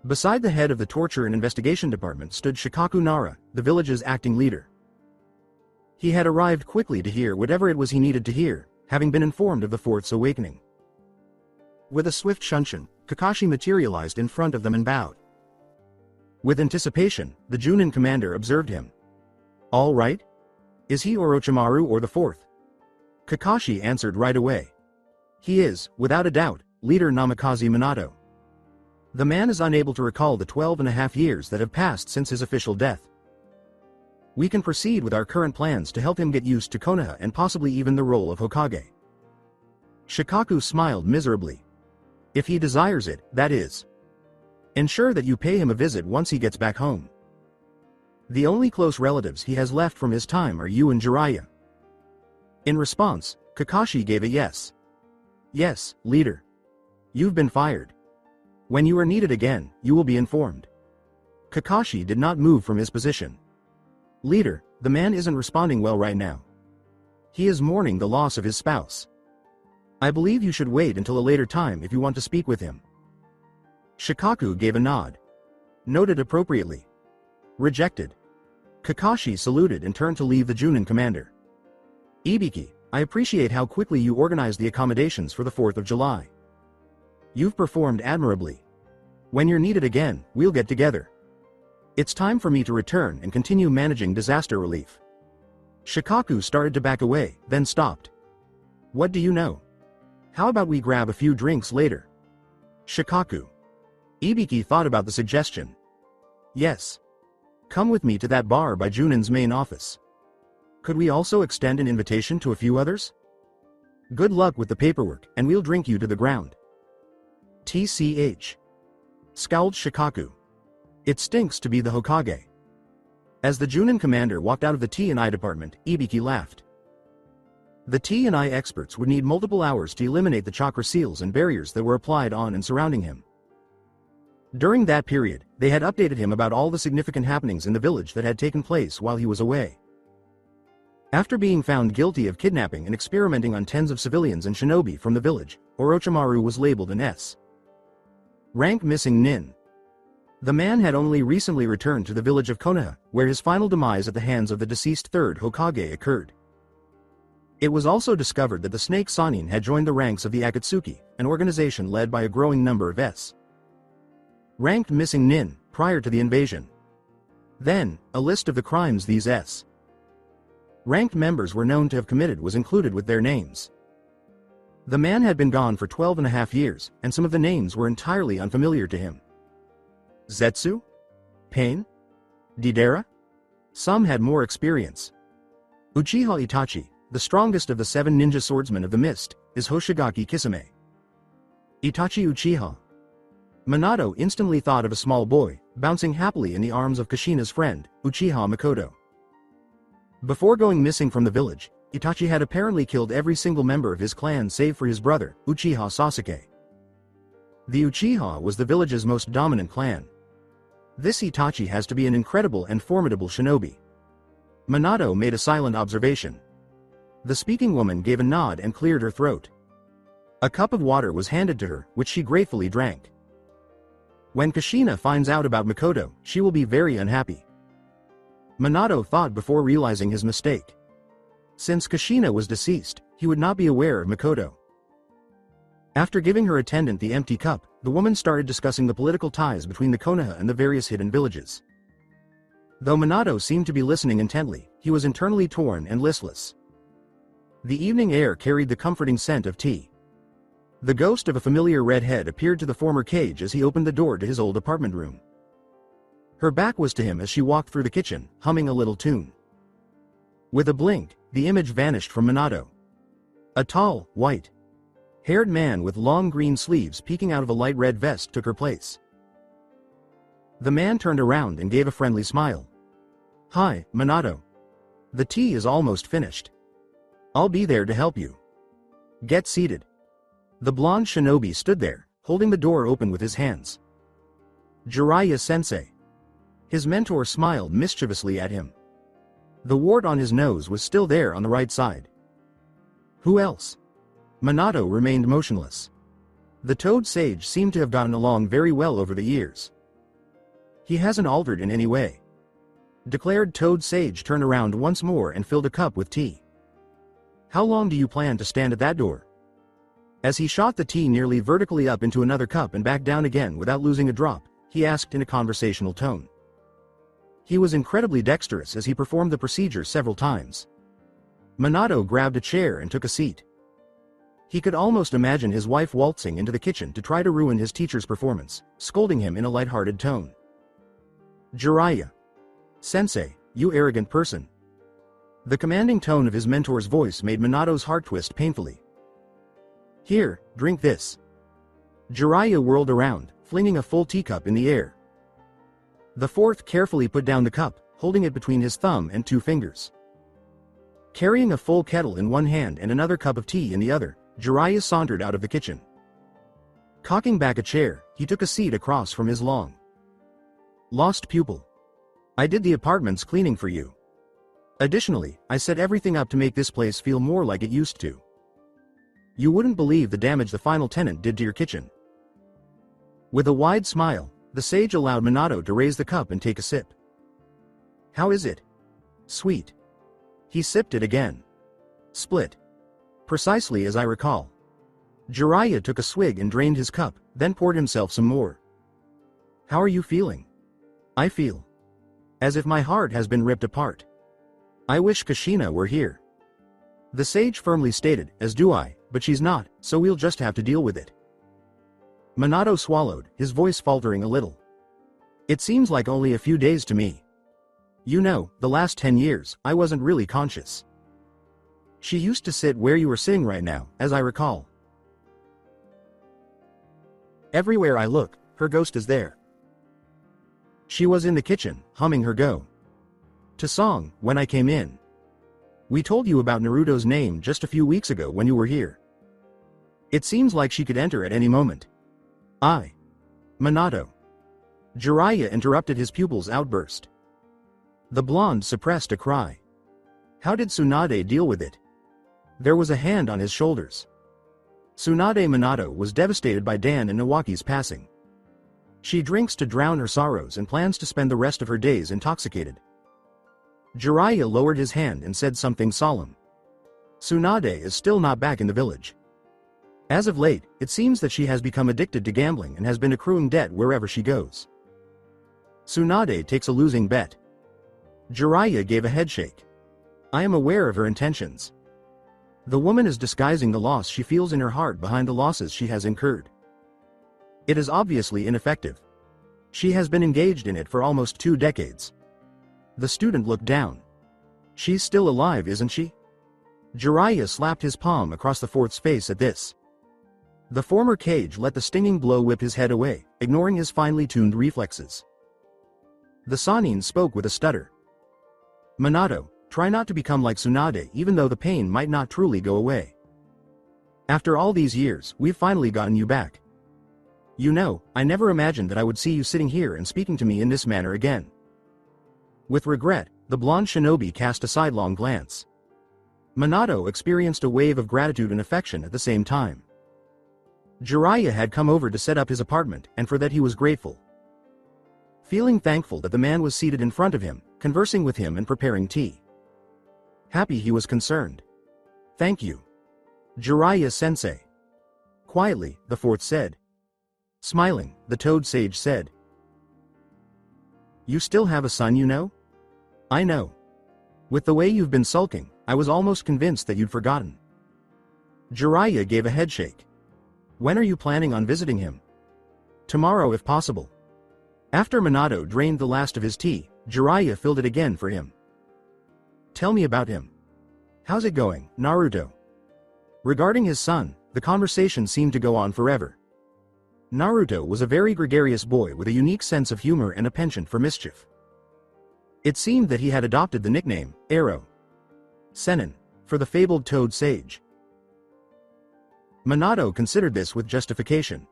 Beside the head of the Torture and Investigation Department stood Shikaku Nara, the village's acting leader. He had arrived quickly to hear whatever it was he needed to hear, having been informed of the Fourth's awakening. With a swift shunshin, Kakashi materialized in front of them and bowed. With anticipation, the Chuunin commander observed him. All right? Is he Orochimaru or the Fourth? Kakashi answered right away. He is, without a doubt, leader Namikaze Minato. The man is unable to recall the 12.5 years that have passed since his official death. We can proceed with our current plans to help him get used to Konoha and possibly even the role of Hokage. Shikaku smiled miserably. If he desires it, that is. Ensure that you pay him a visit once he gets back home. The only close relatives he has left from his time are you and Jiraiya. In response, Kakashi gave a yes. Yes, leader. You've been fired. When you are needed again, you will be informed. Kakashi did not move from his position. Leader, the man isn't responding well right now. He is mourning the loss of his spouse. I believe you should wait until a later time if you want to speak with him. Shikaku gave a nod. Noted appropriately. Rejected. Kakashi saluted and turned to leave the Chuunin commander. Ibiki, I appreciate how quickly you organized the accommodations for the 4th of July. You've performed admirably. When you're needed again, we'll get together. It's time for me to return and continue managing disaster relief. Shikaku started to back away, then stopped. What do you know? How about we grab a few drinks later? Shikaku. Ibiki thought about the suggestion. Yes. Come with me to that bar by Chuunin's main office. Could we also extend an invitation to a few others? Good luck with the paperwork, and we'll drink you to the ground. TCH. Scowled Shikaku. It stinks to be the Hokage. As the Chuunin commander walked out of the T&I department, Ibiki laughed. The T&I experts would need multiple hours to eliminate the chakra seals and barriers that were applied on and surrounding him. During that period, they had updated him about all the significant happenings in the village that had taken place while he was away. After being found guilty of kidnapping and experimenting on tens of civilians and shinobi from the village, Orochimaru was labeled an S. Rank missing nin. The man had only recently returned to the village of Konoha, where his final demise at the hands of the deceased third Hokage occurred. It was also discovered that the Snake Sanin had joined the ranks of the Akatsuki, an organization led by a growing number of S. Ranked missing nin, prior to the invasion. Then, a list of the crimes these S. Ranked members were known to have committed was included with their names. The man had been gone for 12.5 years, and some of the names were entirely unfamiliar to him. Zetsu? Pain? Deidara? Some had more experience. Uchiha Itachi, the strongest of the 7 ninja swordsmen of the mist, is Hoshigaki Kisame. Itachi Uchiha. Minato instantly thought of a small boy, bouncing happily in the arms of Kushina's friend, Uchiha Makoto. Before going missing from the village, Itachi had apparently killed every single member of his clan save for his brother, Uchiha Sasuke. The Uchiha was the village's most dominant clan. This Itachi has to be an incredible and formidable shinobi. Minato made a silent observation. The speaking woman gave a nod and cleared her throat. A cup of water was handed to her, which she gratefully drank. When Kushina finds out about Makoto, she will be very unhappy. Minato thought before realizing his mistake. Since Kushina was deceased, he would not be aware of Makoto. After giving her attendant the empty cup, the woman started discussing the political ties between the Konoha and the various hidden villages. Though Minato seemed to be listening intently, he was internally torn and listless. The evening air carried the comforting scent of tea. The ghost of a familiar red head appeared to the former Cage as he opened the door to his old apartment room. Her back was to him as she walked through the kitchen, humming a little tune. With a blink, the image vanished from Minato. A tall, white-haired man with long green sleeves peeking out of a light red vest took her place. The man turned around and gave a friendly smile. "Hi, Minato. The tea is almost finished. I'll be there to help you. Get seated." The blonde shinobi stood there, holding the door open with his hands. "Jiraiya-sensei." His mentor smiled mischievously at him. The wart on his nose was still there on the right side. Who else? Minato remained motionless. The Toad Sage seemed to have gotten along very well over the years. "He hasn't altered in any way," declared Toad Sage. Turned around once more and filled a cup with tea. "How long do you plan to stand at that door?" As he shot the tea nearly vertically up into another cup and back down again without losing a drop, he asked in a conversational tone. He was incredibly dexterous as he performed the procedure several times. Minato grabbed a chair and took a seat. He could almost imagine his wife waltzing into the kitchen to try to ruin his teacher's performance, scolding him in a light-hearted tone. "Jiraiya. Sensei, you arrogant person." The commanding tone of his mentor's voice made Minato's heart twist painfully. "Here, drink this." Jiraiya whirled around, flinging a full teacup in the air. The fourth carefully put down the cup, holding it between his thumb and two fingers. Carrying a full kettle in one hand and another cup of tea in the other, Jiraiya sauntered out of the kitchen. Cocking back a chair, he took a seat across from his long lost pupil. "I did the apartment's cleaning for you. Additionally, I set everything up to make this place feel more like it used to. You wouldn't believe the damage the final tenant did to your kitchen." With a wide smile, the sage allowed Minato to raise the cup and take a sip. "How is it? Sweet." He sipped it again. "Split. Precisely as I recall." Jiraiya took a swig and drained his cup, then poured himself some more. "How are you feeling?" "I feel as if my heart has been ripped apart. I wish Kushina were here." The sage firmly stated, "As do I, but she's not, so we'll just have to deal with it." Minato swallowed, his voice faltering a little. "It seems like only a few days to me. You know, the last 10 years, I wasn't really conscious. She used to sit where you are sitting right now, as I recall. Everywhere I look, her ghost is there." She was in the kitchen, humming her go-to song, when I came in. We told you about Naruto's name just a few weeks ago when you were here. It seems like she could enter at any moment. Minato. Jiraiya interrupted his pupil's outburst. The blonde suppressed a cry. How did Tsunade deal with it? There was a hand on his shoulders. Tsunade Minato was devastated by Dan and Nawaki's passing. She drinks to drown her sorrows and plans to spend the rest of her days intoxicated. Jiraiya lowered his hand and said something solemn. Tsunade is still not back in the village. As of late, it seems that she has become addicted to gambling and has been accruing debt wherever she goes. Tsunade takes a losing bet. Jiraiya gave a headshake. I am aware of her intentions. The woman is disguising the loss she feels in her heart behind the losses she has incurred. It is obviously ineffective. She has been engaged in it for almost 2 decades. The student looked down. She's still alive, isn't she? Jiraiya slapped his palm across the fourth's face at this. The former Cage let the stinging blow whip his head away, ignoring his finely tuned reflexes. The Sannin spoke with a stutter. Minato, try not to become like Tsunade even though the pain might not truly go away. After all these years, we've finally gotten you back. You know, I never imagined that I would see you sitting here and speaking to me in this manner again. With regret, the blonde shinobi cast a sidelong glance. Minato experienced a wave of gratitude and affection at the same time. Jiraiya had come over to set up his apartment, and for that he was grateful. Feeling thankful that the man was seated in front of him, conversing with him and preparing tea. Happy he was concerned. Thank you. Jiraiya-sensei. Quietly, the fourth said. Smiling, the Toad Sage said. You still have a son, you know? I know. With the way you've been sulking, I was almost convinced that you'd forgotten. Jiraiya gave a headshake. When are you planning on visiting him? Tomorrow if possible. After Minato drained the last of his tea, Jiraiya filled it again for him. Tell me about him. How's it going, Naruto? Regarding his son, the conversation seemed to go on forever. Naruto was a very gregarious boy with a unique sense of humor and a penchant for mischief. It seemed that he had adopted the nickname, Arrow Sennin, for the fabled toad sage. Minato considered this with justification.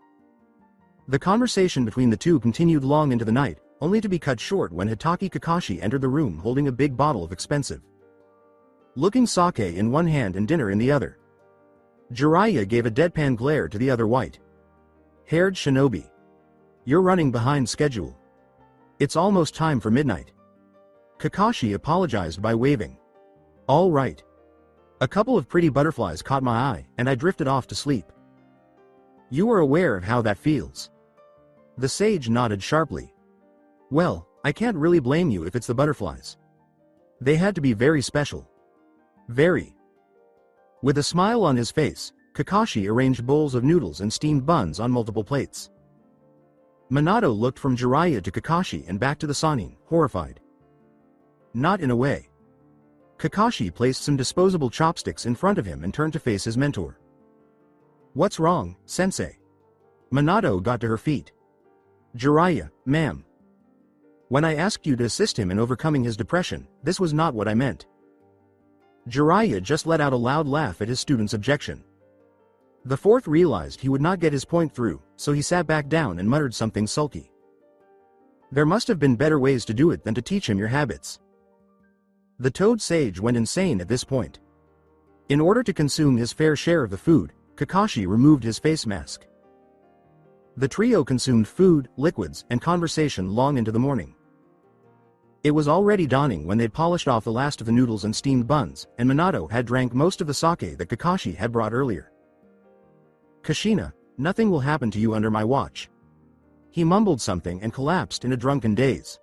The conversation between the two continued long into the night, only to be cut short when Hitaki Kakashi entered the room holding a big bottle of expensive looking sake in one hand and dinner in the other. Jiraiya gave a deadpan glare to the other white-haired shinobi. You're running behind schedule. It's almost time for midnight. Kakashi apologized by waving. All right. A couple of pretty butterflies caught my eye, and I drifted off to sleep. You are aware of how that feels. The sage nodded sharply. Well, I can't really blame you if it's the butterflies. They had to be very special. Very. With a smile on his face, Kakashi arranged bowls of noodles and steamed buns on multiple plates. Minato looked from Jiraiya to Kakashi and back to the Sannin, horrified. Not in a way. Kakashi placed some disposable chopsticks in front of him and turned to face his mentor. What's wrong, sensei? Minato got to her feet. Jiraiya, ma'am. When I asked you to assist him in overcoming his depression, this was not what I meant. Jiraiya just let out a loud laugh at his student's objection. The fourth realized he would not get his point through, so he sat back down and muttered something sulky. There must have been better ways to do it than to teach him your habits. The toad sage went insane at this point. In order to consume his fair share of the food, Kakashi removed his face mask. The trio consumed food, liquids, and conversation long into the morning. It was already dawning when they'd polished off the last of the noodles and steamed buns, and Minato had drank most of the sake that Kakashi had brought earlier. Kushina, nothing will happen to you under my watch. He mumbled something and collapsed in a drunken daze.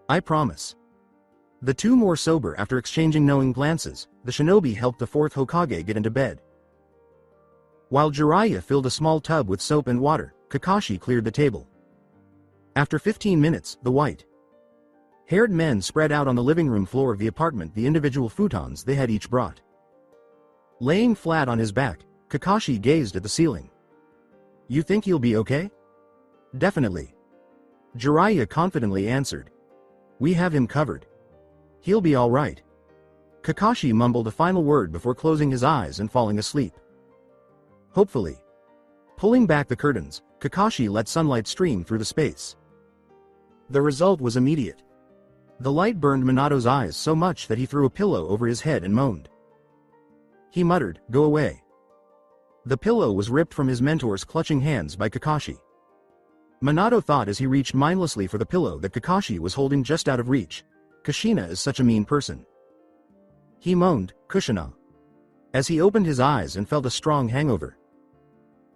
I promise. The two more sober after exchanging knowing glances, the shinobi helped the fourth Hokage get into bed. While Jiraiya filled a small tub with soap and water, Kakashi cleared the table. After 15 minutes, the white-haired men spread out on the living room floor of the apartment the individual futons they had each brought. Laying flat on his back, Kakashi gazed at the ceiling. You think you'll be okay? Definitely. Jiraiya confidently answered. We have him covered. He'll be all right. Kakashi mumbled a final word before closing his eyes and falling asleep. Hopefully. Pulling back the curtains, Kakashi let sunlight stream through the space. The result was immediate. The light burned Minato's eyes so much that he threw a pillow over his head and moaned. He muttered, "Go away." The pillow was ripped from his mentor's clutching hands by Kakashi. Minato thought as he reached mindlessly for the pillow that Kakashi was holding just out of reach. Kushina is such a mean person. He moaned, Kushina, as he opened his eyes and felt a strong hangover.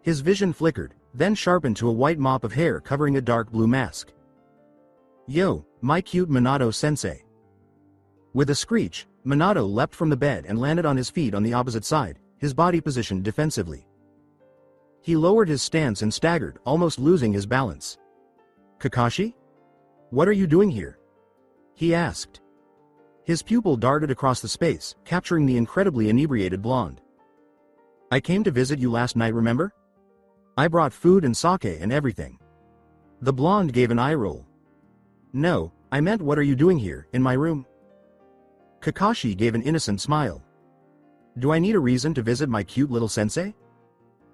His vision flickered, then sharpened to a white mop of hair covering a dark blue mask. Yo, my cute Minato-sensei. With a screech, Minato leapt from the bed and landed on his feet on the opposite side, his body positioned defensively. He lowered his stance and staggered, almost losing his balance. Kakashi? What are you doing here? He asked. His pupil darted across the space, capturing the incredibly inebriated blonde. I came to visit you last night, remember? I brought food and sake and everything. The blonde gave an eye roll. No, I meant what are you doing here, in my room? Kakashi gave an innocent smile. Do I need a reason to visit my cute little sensei?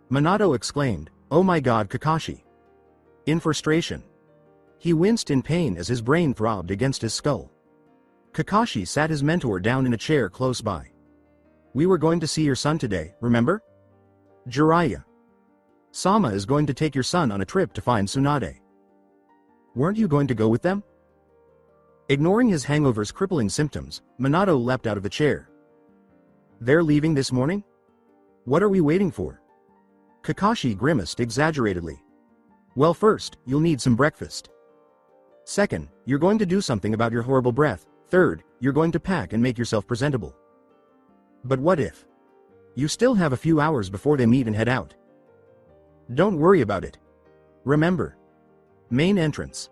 Minato exclaimed, Oh my god, Kakashi. In frustration. He winced in pain as his brain throbbed against his skull. Kakashi sat his mentor down in a chair close by. We were going to see your son today, remember? Jiraiya. Sama is going to take your son on a trip to find Tsunade. Weren't you going to go with them? Ignoring his hangover's crippling symptoms, Minato leapt out of the chair. They're leaving this morning? What are we waiting for? Kakashi grimaced exaggeratedly. Well, first, you'll need some breakfast. Second, you're going to do something about your horrible breath. Third, you're going to pack and make yourself presentable. But what if? You still have a few hours before they meet and head out. Don't worry about it. Remember. Main entrance.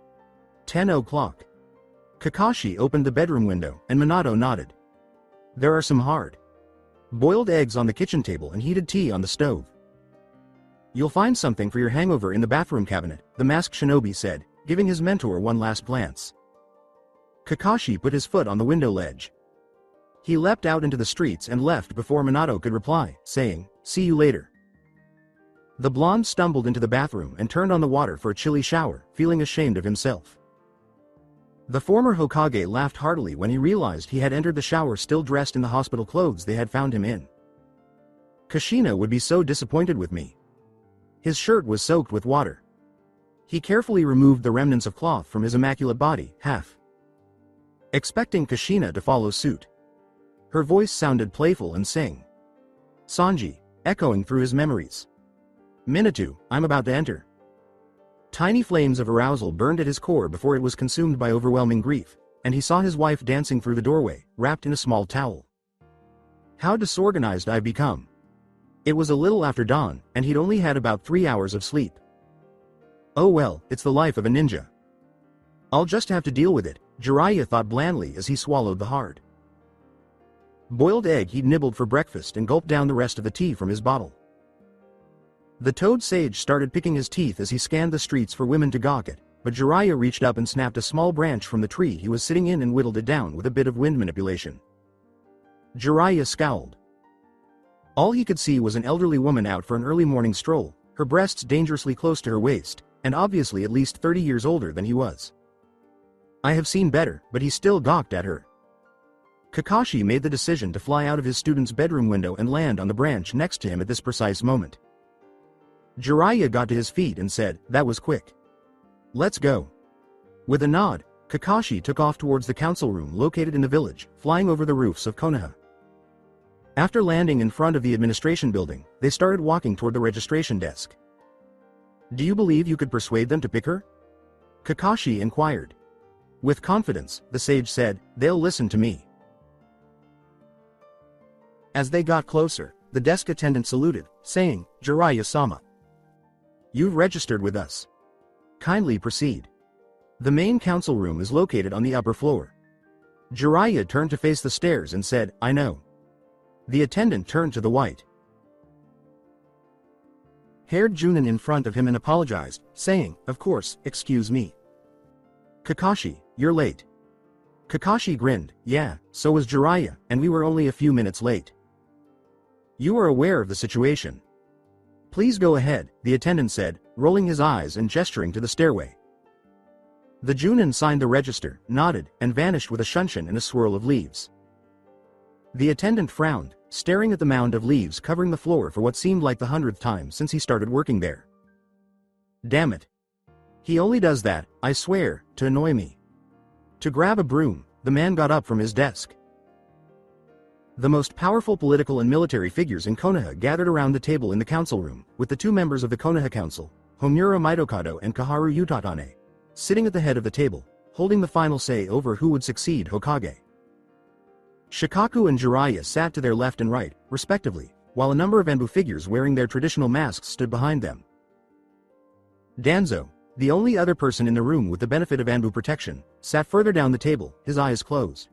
10 o'clock. Kakashi opened the bedroom window, and Minato nodded. There are some hard boiled eggs on the kitchen table and heated tea on the stove. You'll find something for your hangover in the bathroom cabinet, the masked shinobi said, giving his mentor one last glance. Kakashi put his foot on the window ledge. He leapt out into the streets and left before Minato could reply, saying, "See you later." The blonde stumbled into the bathroom and turned on the water for a chilly shower, feeling ashamed of himself. The former Hokage laughed heartily when he realized he had entered the shower still dressed in the hospital clothes they had found him in. Kushina would be so disappointed with me. His shirt was soaked with water. He carefully removed the remnants of cloth from his immaculate body, expecting Kushina to follow suit. Her voice sounded playful and sang. Sanji, echoing through his memories. Minato, I'm about to enter. Tiny flames of arousal burned at his core before it was consumed by overwhelming grief, and he saw his wife dancing through the doorway, wrapped in a small towel. How disorganized I've become. It was a little after dawn, and he'd only had about 3 hours of sleep. Oh well, it's the life of a ninja. I'll just have to deal with it, Jiraiya thought blandly as he swallowed the hard boiled egg he'd nibbled for breakfast and gulped down the rest of the tea from his bottle. The toad sage started picking his teeth as he scanned the streets for women to gawk at, but Jiraiya reached up and snapped a small branch from the tree he was sitting in and whittled it down with a bit of wind manipulation. Jiraiya scowled. All he could see was an elderly woman out for an early morning stroll, her breasts dangerously close to her waist, and obviously at least 30 years older than he was. I have seen better, but he still gawked at her. Kakashi made the decision to fly out of his student's bedroom window and land on the branch next to him at this precise moment. Jiraiya got to his feet and said, "That was quick. Let's go." With a nod, Kakashi took off towards the council room located in the village, flying over the roofs of Konoha. After landing in front of the administration building, they started walking toward the registration desk. "Do you believe you could persuade them to pick her?" Kakashi inquired. With confidence, the sage said, "They'll listen to me." As they got closer, the desk attendant saluted, saying, "Jiraiya-sama. You've registered with us. Kindly proceed." The main council room is located on the upper floor. Jiraiya turned to face the stairs and said, "I know." The attendant turned to the white-haired Chuunin in front of him and apologized, saying, "Of course, excuse me. Kakashi, you're late." Kakashi grinned, "Yeah, so was Jiraiya, and we were only a few minutes late." "You are aware of the situation. Please go ahead," the attendant said, rolling his eyes and gesturing to the stairway. The Chuunin signed the register, nodded, and vanished with a shunshin and a swirl of leaves. The attendant frowned, staring at the mound of leaves covering the floor for what seemed like the 100th time since he started working there. Damn it. He only does that, I swear, to annoy me. To grab a broom, the man got up from his desk. The most powerful political and military figures in Konoha gathered around the table in the council room, with the 2 members of the Konoha Council, Homura Mitokado and Kaharu Utatane, sitting at the head of the table, holding the final say over who would succeed Hokage. Shikaku and Jiraiya sat to their left and right, respectively, while a number of Anbu figures wearing their traditional masks stood behind them. Danzo, the only other person in the room with the benefit of Anbu protection, sat further down the table, his eyes closed.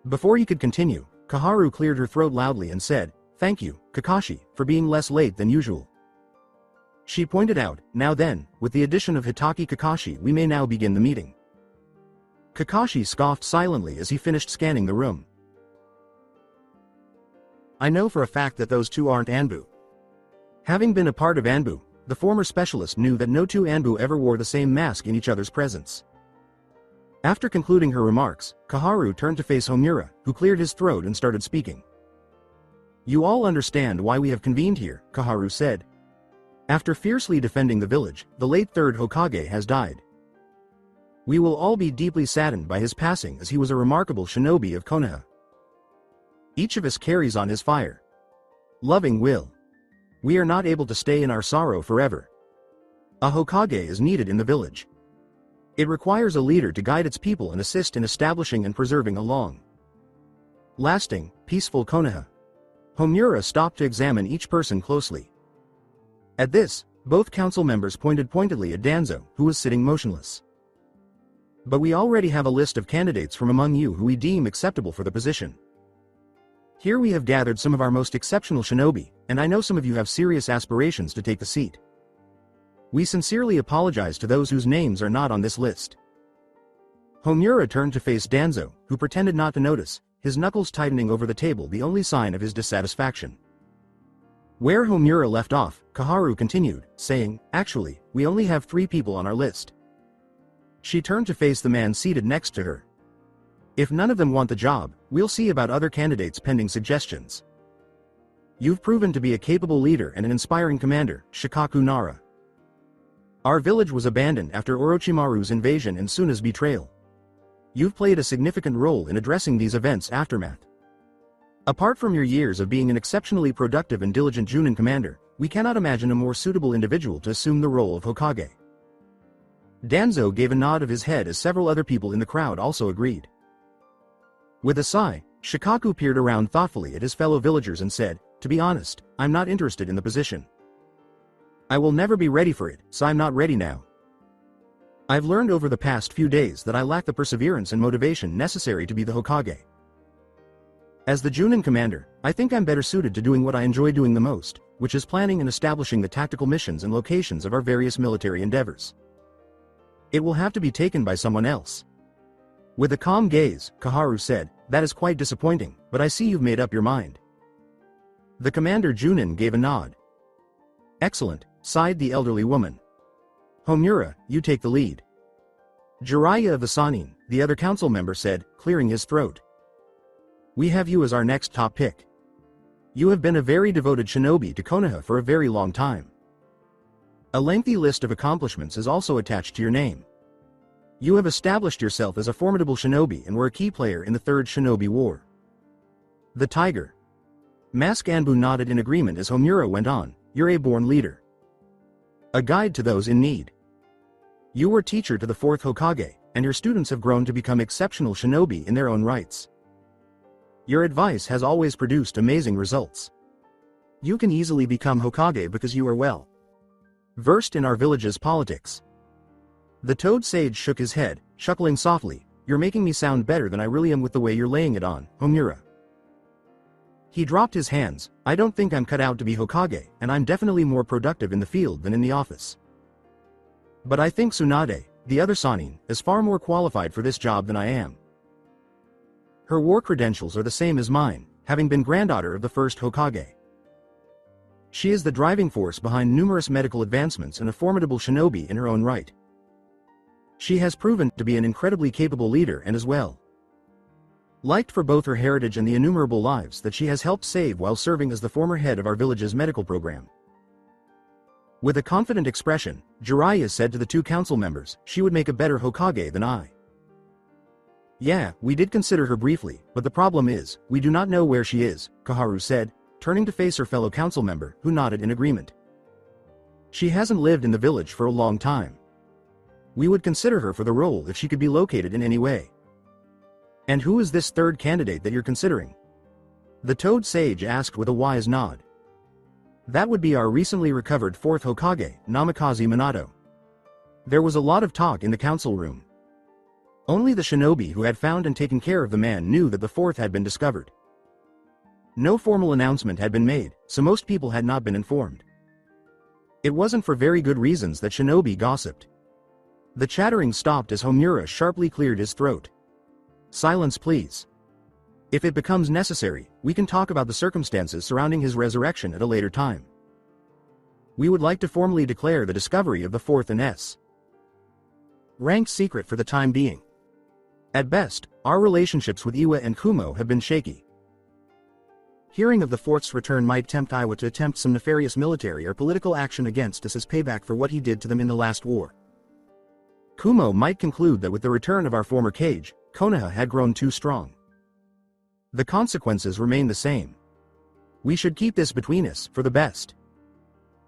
Before he could continue, Kaharu cleared her throat loudly and said, "Thank you, Kakashi, for being less late than usual." She pointed out, "Now then, with the addition of Hitaki Kakashi we may now begin the meeting." Kakashi scoffed silently as he finished scanning the room. "I know for a fact that those 2 aren't Anbu." Having been a part of Anbu, the former specialist knew that no 2 Anbu ever wore the same mask in each other's presence. After concluding her remarks, Kaharu turned to face Homura, who cleared his throat and started speaking. "You all understand why we have convened here," Kaharu said. "After fiercely defending the village, the late 3rd Hokage has died. We will all be deeply saddened by his passing as he was a remarkable shinobi of Konoha. Each of us carries on his fire. Loving will. We are not able to stay in our sorrow forever. A Hokage is needed in the village. It requires a leader to guide its people and assist in establishing and preserving a long-lasting, peaceful Konoha." Homura stopped to examine each person closely. At this, both council members pointed pointedly at Danzo, who was sitting motionless. But we already have a list of candidates from among you who we deem acceptable for the position. Here we have gathered some of our most exceptional shinobi, and I know some of you have serious aspirations to take the seat. We sincerely apologize to those whose names are not on this list. Homura turned to face Danzo, who pretended not to notice, his knuckles tightening over the table, the only sign of his dissatisfaction. Where Homura left off, Kaharu continued, saying, "Actually, we only have 3 people on our list." She turned to face the man seated next to her. "If none of them want the job, we'll see about other candidates pending suggestions. You've proven to be a capable leader and an inspiring commander, Shikaku Nara. Our village was abandoned after Orochimaru's invasion and Tsunade's betrayal. You've played a significant role in addressing these events' aftermath. Apart from your years of being an exceptionally productive and diligent Chuunin commander, we cannot imagine a more suitable individual to assume the role of Hokage." Danzo gave a nod of his head as several other people in the crowd also agreed. With a sigh, Shikaku peered around thoughtfully at his fellow villagers and said, "To be honest, I'm not interested in the position. I will never be ready for it, so I'm not ready now. I've learned over the past few days that I lack the perseverance and motivation necessary to be the Hokage. As the Chuunin commander, I think I'm better suited to doing what I enjoy doing the most, which is planning and establishing the tactical missions and locations of our various military endeavors. It will have to be taken by someone else." With a calm gaze, Kaharu said, "That is quite disappointing, but I see you've made up your mind." The commander Chuunin gave a nod. "Excellent," sighed the elderly woman. "Homura, you take the lead." Jiraiya of the Sannin, the other council member, said, clearing his throat. "We have you as our next top pick. You have been a very devoted shinobi to Konoha for a very long time. A lengthy list of accomplishments is also attached to your name. You have established yourself as a formidable shinobi and were a key player in the Third Shinobi War." The Tiger. Mask Anbu nodded in agreement as Homura went on, "You're a born leader. A guide to those in need. You were teacher to the Fourth Hokage, and your students have grown to become exceptional shinobi in their own rights. Your advice has always produced amazing results. You can easily become Hokage because you are well versed in our village's politics." The Toad Sage shook his head, chuckling softly, "You're making me sound better than I really am with the way you're laying it on, Homura." He dropped his hands. "I don't think I'm cut out to be Hokage, and I'm definitely more productive in the field than in the office. But I think Tsunade, the other Sannin, is far more qualified for this job than I am. Her war credentials are the same as mine, having been granddaughter of the first Hokage. She is the driving force behind numerous medical advancements and a formidable shinobi in her own right. She has proven to be an incredibly capable leader and as well liked for both her heritage and the innumerable lives that she has helped save while serving as the former head of our village's medical program." With a confident expression, Jiraiya said to the 2 council members, "She would make a better Hokage than I." "Yeah, we did consider her briefly, but the problem is, we do not know where she is," Kaharu said, turning to face her fellow council member, who nodded in agreement. "She hasn't lived in the village for a long time. We would consider her for the role if she could be located in any way." "And who is this third candidate that you're considering?" the Toad Sage asked with a wise nod. "That would be our recently recovered Fourth Hokage, Namikaze Minato." There was a lot of talk in the council room. Only the shinobi who had found and taken care of the man knew that the fourth had been discovered. No formal announcement had been made, so most people had not been informed. It wasn't for very good reasons that shinobi gossiped. The chattering stopped as Homura sharply cleared his throat. "Silence, please. If it becomes necessary, we can talk about the circumstances surrounding his resurrection at a later time. We would like to formally declare the discovery of the fourth and S. ranked secret for the time being. At best, our relationships with Iwa and Kumo have been shaky. Hearing of the fourth's return might tempt Iwa to attempt some nefarious military or political action against us as payback for what he did to them in the last war. Kumo might conclude that with the return of our former cage, Konoha had grown too strong. The consequences remain the same. We should keep this between us, for the best.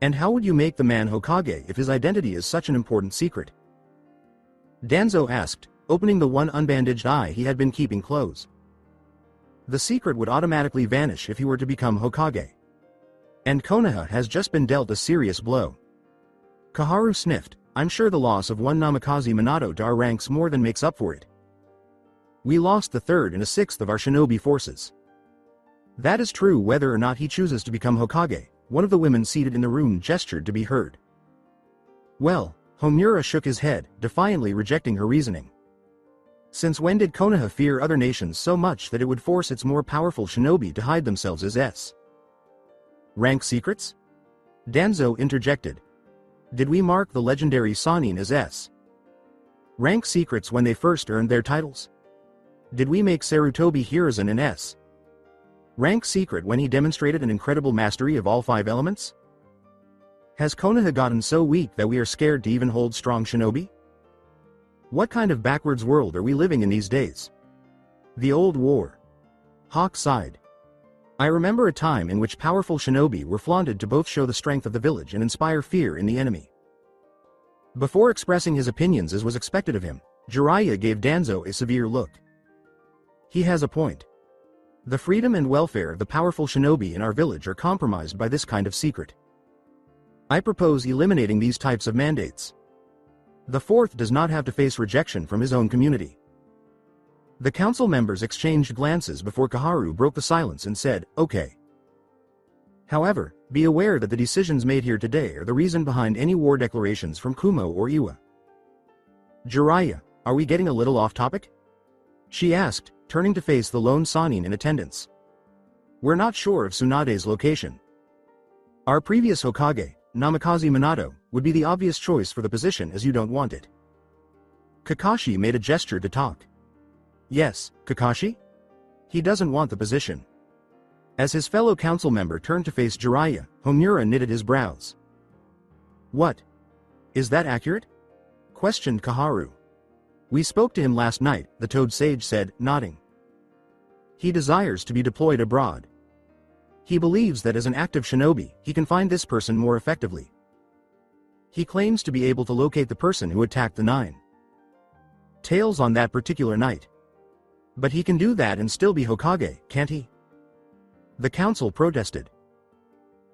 And how would you make the man Hokage if his identity is such an important secret?" Danzo asked, opening the one unbandaged eye he had been keeping closed. "The secret would automatically vanish if he were to become Hokage. And Konoha has just been dealt a serious blow. Koharu sniffed. I'm sure the loss of one Namikaze Minato to our ranks more than makes up for it. We lost the third and a sixth of our shinobi forces. That is true whether or not he chooses to become Hokage, one of the women seated in the room gestured to be heard. Well, Homura shook his head, defiantly rejecting her reasoning. Since when did Konoha fear other nations so much that it would force its more powerful shinobi to hide themselves as S? Rank secrets? Danzo interjected. Did we mark the legendary Sannin as S? Rank secrets when they first earned their titles? Did we make Sarutobi Hiruzen an S? Rank secret when he demonstrated an incredible mastery of all 5 elements? Has Konoha gotten so weak that we are scared to even hold strong shinobi? What kind of backwards world are we living in these days? The old war. Hawk sighed. I remember a time in which powerful shinobi were flaunted to both show the strength of the village and inspire fear in the enemy. Before expressing his opinions as was expected of him, Jiraiya gave Danzo a severe look. He has a point. The freedom and welfare of the powerful shinobi in our village are compromised by this kind of secret. I propose eliminating these types of mandates. The fourth does not have to face rejection from his own community. The council members exchanged glances before Koharu broke the silence and said, okay. However, be aware that the decisions made here today are the reason behind any war declarations from Kumo or Iwa. Jiraiya, are we getting a little off topic? She asked, turning to face the lone Sannin in attendance. We're not sure of Tsunade's location. Our previous Hokage, Namikaze Minato, would be the obvious choice for the position as you don't want it. Kakashi made a gesture to talk. Yes, Kakashi? He doesn't want the position. As his fellow council member turned to face Jiraiya, Homura knitted his brows. What? Is that accurate? Questioned Koharu. We spoke to him last night, the Toad Sage said, nodding. He desires to be deployed abroad. He believes that as an active shinobi, he can find this person more effectively. He claims to be able to locate the person who attacked the 9 tails on that particular night. But he can do that and still be Hokage, can't he? The council protested.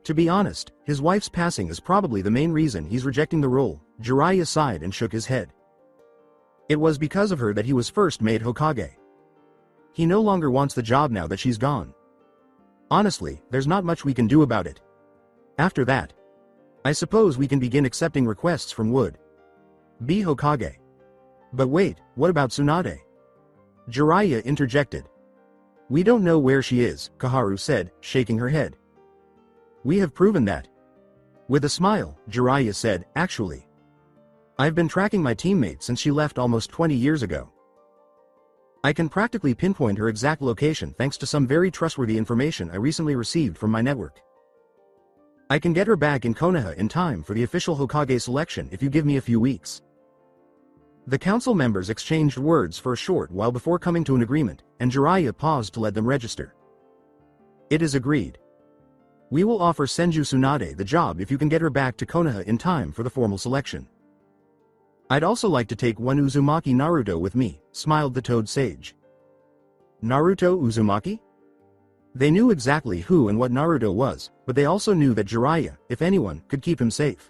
To be honest, his wife's passing is probably the main reason he's rejecting the role. Jiraiya sighed and shook his head. It was because of her that he was first made Hokage. He no longer wants the job now that she's gone. Honestly, there's not much we can do about it. After that, I suppose we can begin accepting requests from Wood. Be Hokage. But wait, what about Tsunade? Jiraiya interjected. We don't know where she is, Koharu said, shaking her head. We have proven that. With a smile, Jiraiya said, actually. I've been tracking my teammate since she left almost 20 years ago. I can practically pinpoint her exact location thanks to some very trustworthy information I recently received from my network. I can get her back in Konoha in time for the official Hokage selection if you give me a few weeks. The council members exchanged words for a short while before coming to an agreement, and Jiraiya paused to let them register. It is agreed. We will offer Senju Tsunade the job if you can get her back to Konoha in time for the formal selection. I'd also like to take one Uzumaki Naruto with me, smiled the Toad Sage. Naruto Uzumaki? They knew exactly who and what Naruto was, but they also knew that Jiraiya, if anyone, could keep him safe.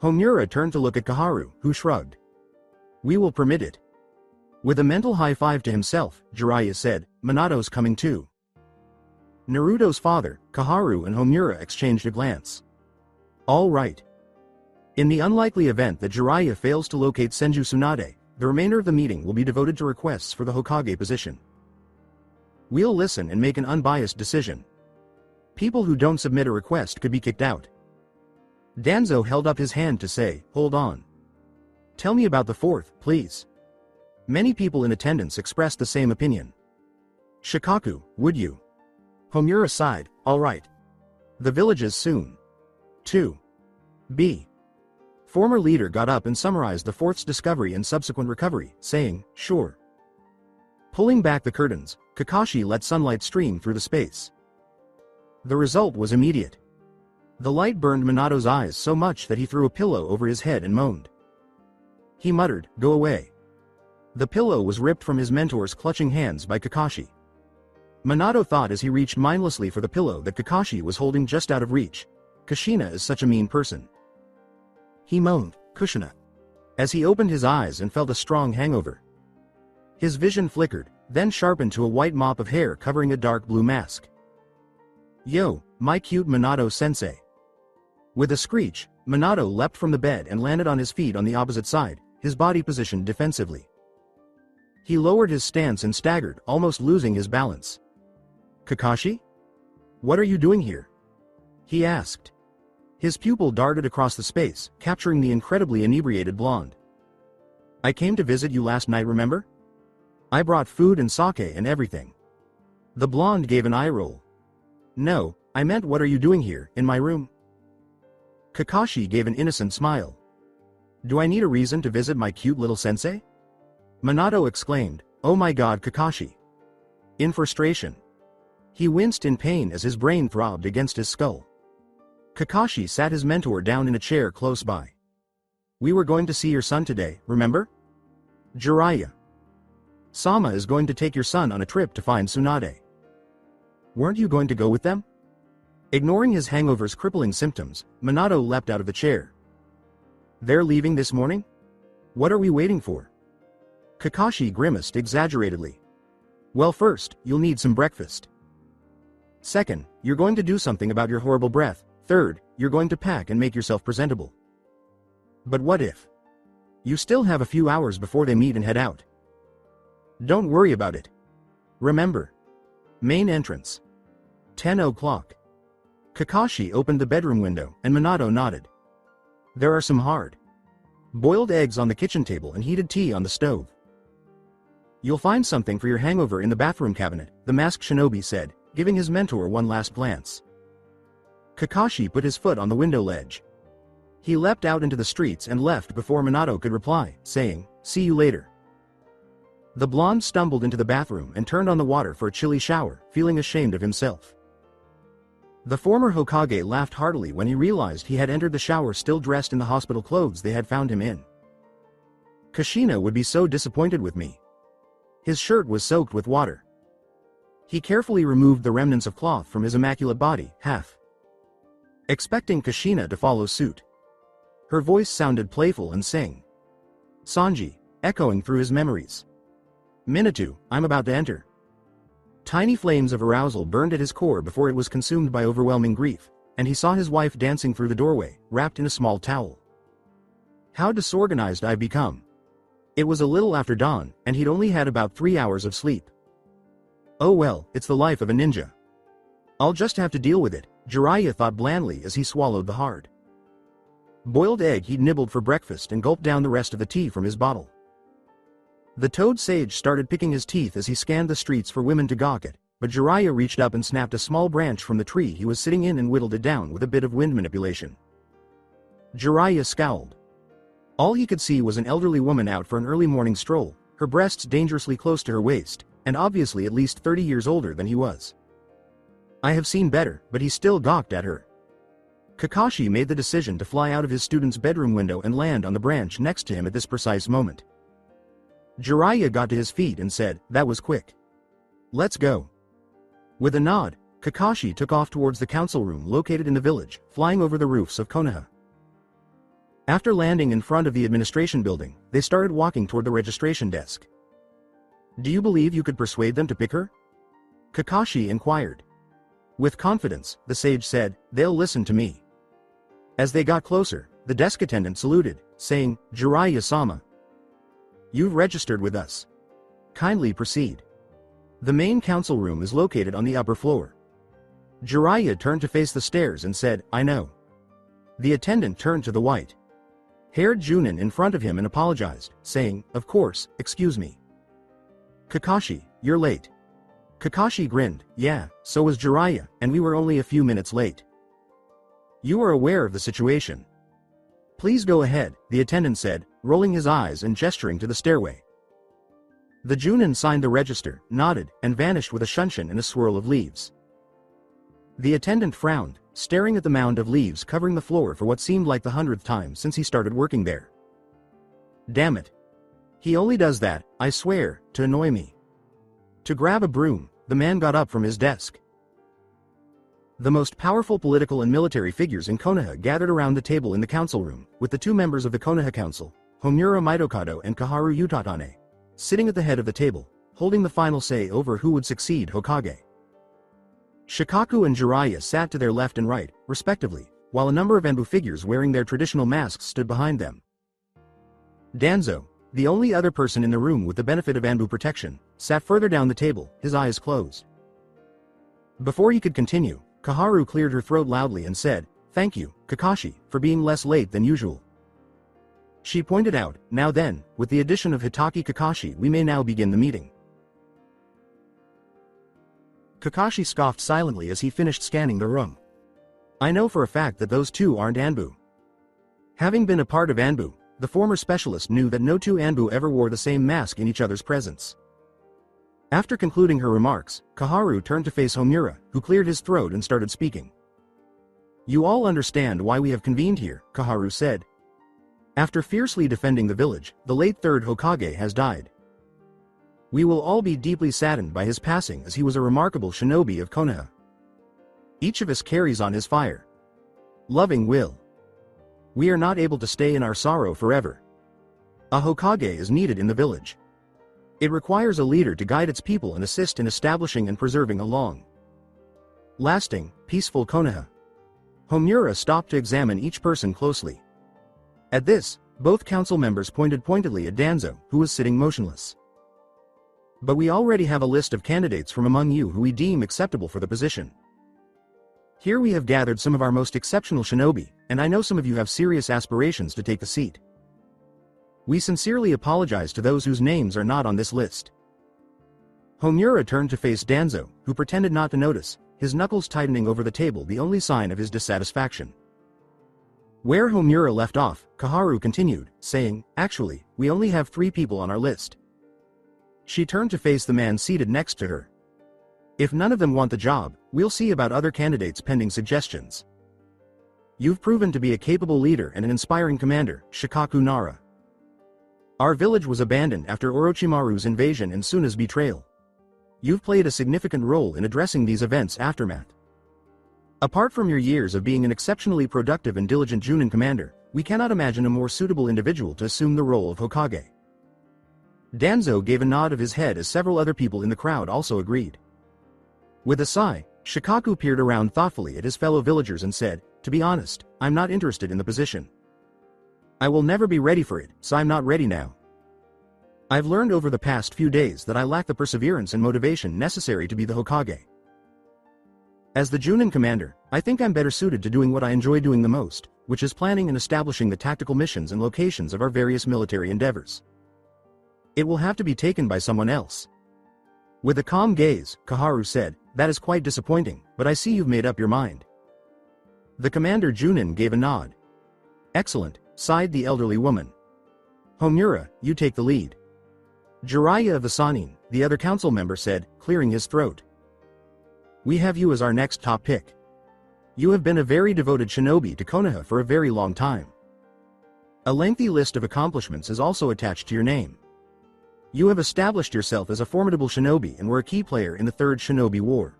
Homura turned to look at Koharu, who shrugged. We will permit it. With a mental high five to himself, Jiraiya said, Minato's coming too. Naruto's father, Koharu and Homura exchanged a glance. All right. In the unlikely event that Jiraiya fails to locate Senju Tsunade, the remainder of the meeting will be devoted to requests for the Hokage position. We'll listen and make an unbiased decision. People who don't submit a request could be kicked out. Danzo held up his hand to say, hold on. Tell me about the fourth, please. Many people in attendance expressed the same opinion. Shikaku, would you? Homura sighed, all right. The villages soon. 2. B. Former leader got up and summarized the fourth's discovery and subsequent recovery, saying, sure. Pulling back the curtains, Kakashi let sunlight stream through the space. The result was immediate. The light burned Minato's eyes so much that he threw a pillow over his head and moaned. He muttered, go away. The pillow was ripped from his mentor's clutching hands by Kakashi. Minato thought as he reached mindlessly for the pillow that Kakashi was holding just out of reach. Kushina is such a mean person. He moaned, Kushina, as he opened his eyes and felt a strong hangover. His vision flickered, then sharpened to a white mop of hair covering a dark blue mask. Yo, my cute Minato-sensei. With a screech, Minato leapt from the bed and landed on his feet on the opposite side, his body positioned defensively. He lowered his stance and staggered, almost losing his balance. Kakashi? What are you doing here? He asked. His pupil darted across the space, capturing the incredibly inebriated blonde. I came to visit you last night, remember? I brought food and sake and everything. The blonde gave an eye roll. No, I meant what are you doing here, in my room? Kakashi gave an innocent smile. Do I need a reason to visit my cute little sensei? Minato exclaimed, oh my god Kakashi. In frustration. He winced in pain as his brain throbbed against his skull. Kakashi sat his mentor down in a chair close by. We were going to see your son today, remember? Jiraiya. Sama is going to take your son on a trip to find Tsunade. Weren't you going to go with them? Ignoring his hangover's crippling symptoms, Minato leapt out of the chair. They're leaving this morning? What are we waiting for? Kakashi grimaced exaggeratedly. Well, first, you'll need some breakfast. Second, you're going to do something about your horrible breath. Third, you're going to pack and make yourself presentable. But what if? You still have a few hours before they meet and head out. Don't worry about it. Remember. Main entrance. 10 o'clock. Kakashi opened the bedroom window, and Minato nodded. There are some hard-boiled eggs on the kitchen table and heated tea on the stove. You'll find something for your hangover in the bathroom cabinet, the masked shinobi said, giving his mentor one last glance. Kakashi put his foot on the window ledge. He leapt out into the streets and left before Minato could reply, saying, see you later. The blonde stumbled into the bathroom and turned on the water for a chilly shower, feeling ashamed of himself. The former Hokage laughed heartily when he realized he had entered the shower still dressed in the hospital clothes they had found him in. Kushina would be so disappointed with me. His shirt was soaked with water. He carefully removed the remnants of cloth from his immaculate body, expecting Kushina to follow suit. Her voice sounded playful and sang. Sanji, echoing through his memories. Minato, I'm about to enter. Tiny flames of arousal burned at his core before it was consumed by overwhelming grief, and he saw his wife dancing through the doorway, wrapped in a small towel. How disorganized I've become. It was a little after dawn, and he'd only had about 3 hours of sleep. Oh well, it's the life of a ninja. I'll just have to deal with it, Jiraiya thought blandly as he swallowed the hard-boiled egg he'd nibbled for breakfast and gulped down the rest of the tea from his bottle. The toad sage started picking his teeth as he scanned the streets for women to gawk at, but Jiraiya reached up and snapped a small branch from the tree he was sitting in and whittled it down with a bit of wind manipulation. Jiraiya scowled. All he could see was an elderly woman out for an early morning stroll, her breasts dangerously close to her waist, and obviously at least 30 years older than he was. I have seen better, but he still gawked at her. Kakashi made the decision to fly out of his student's bedroom window and land on the branch next to him at this precise moment. Jiraiya got to his feet and said, that was quick. Let's go. With a nod, Kakashi took off towards the council room located in the village, flying over the roofs of Konoha. After landing in front of the administration building, they started walking toward the registration desk. Do you believe you could persuade them to pick her? Kakashi inquired. With confidence, the sage said, they'll listen to me. As they got closer, the desk attendant saluted, saying, Jiraiya-sama. You've registered with us. Kindly proceed. The main council room is located on the upper floor. Jiraiya turned to face the stairs and said, I know. The attendant turned to the white-haired Chuunin in front of him and apologized, saying, of course, excuse me. Kakashi, you're late. Kakashi grinned, yeah, so was Jiraiya, and we were only a few minutes late. You are aware of the situation. Please go ahead, the attendant said, rolling his eyes and gesturing to the stairway. The Chuunin signed the register, nodded, and vanished with a shunshin and a swirl of leaves. The attendant frowned, staring at the mound of leaves covering the floor for what seemed like the 100th time since he started working there. Damn it. He only does that, I swear, to annoy me. To grab a broom, the man got up from his desk. The most powerful political and military figures in Konoha gathered around the table in the council room, with the two members of the Konoha Council, Homura Mitokado and Kaharu Utatane, sitting at the head of the table, holding the final say over who would succeed Hokage. Shikaku and Jiraiya sat to their left and right, respectively, while a number of Anbu figures wearing their traditional masks stood behind them. Danzo, the only other person in the room with the benefit of Anbu protection, sat further down the table, his eyes closed. Before he could continue, Kaharu cleared her throat loudly and said, "Thank you, Kakashi, for being less late than usual." She pointed out, "Now then, with the addition of Hitaki Kakashi, we may now begin the meeting." Kakashi scoffed silently as he finished scanning the room. "I know for a fact that those two aren't Anbu." Having been a part of Anbu, the former specialist knew that no two Anbu ever wore the same mask in each other's presence. After concluding her remarks, Kaharu turned to face Homura, who cleared his throat and started speaking. "You all understand why we have convened here," Kaharu said. "After fiercely defending the village, the late third Hokage has died. We will all be deeply saddened by his passing, as he was a remarkable shinobi of Konoha. Each of us carries on his fire. Loving will. We are not able to stay in our sorrow forever. A Hokage is needed in the village. It requires a leader to guide its people and assist in establishing and preserving a long, lasting, peaceful Konoha." Homura stopped to examine each person closely. At this, both council members pointed pointedly at Danzo, who was sitting motionless. "But we already have a list of candidates from among you who we deem acceptable for the position. Here we have gathered some of our most exceptional shinobi, and I know some of you have serious aspirations to take the seat. We sincerely apologize to those whose names are not on this list." Homura turned to face Danzo, who pretended not to notice, his knuckles tightening over the table, the only sign of his dissatisfaction. Where Homura left off, Kaharu continued, saying, "Actually, we only have 3 people on our list." She turned to face the man seated next to her. "If none of them want the job, we'll see about other candidates pending suggestions. You've proven to be a capable leader and an inspiring commander, Shikaku Nara. Our village was abandoned after Orochimaru's invasion and Tsunade's betrayal. You've played a significant role in addressing these events' aftermath. Apart from your years of being an exceptionally productive and diligent Chuunin commander, we cannot imagine a more suitable individual to assume the role of Hokage." Danzo gave a nod of his head as several other people in the crowd also agreed. With a sigh, Shikaku peered around thoughtfully at his fellow villagers and said, "To be honest, I'm not interested in the position. I will never be ready for it, so I'm not ready now. I've learned over the past few days that I lack the perseverance and motivation necessary to be the Hokage. As the Chuunin commander, I think I'm better suited to doing what I enjoy doing the most, which is planning and establishing the tactical missions and locations of our various military endeavors. It will have to be taken by someone else." With a calm gaze, Kaharu said, "That is quite disappointing, but I see you've made up your mind." The commander Chuunin gave a nod. "Excellent," sighed the elderly woman. "Homura, you take the lead." Jiraiya of the Sannin, the other council member, said, clearing his throat. "We have you as our next top pick. You have been a very devoted shinobi to Konoha for a very long time. A lengthy list of accomplishments is also attached to your name. You have established yourself as a formidable shinobi and were a key player in the Third Shinobi War."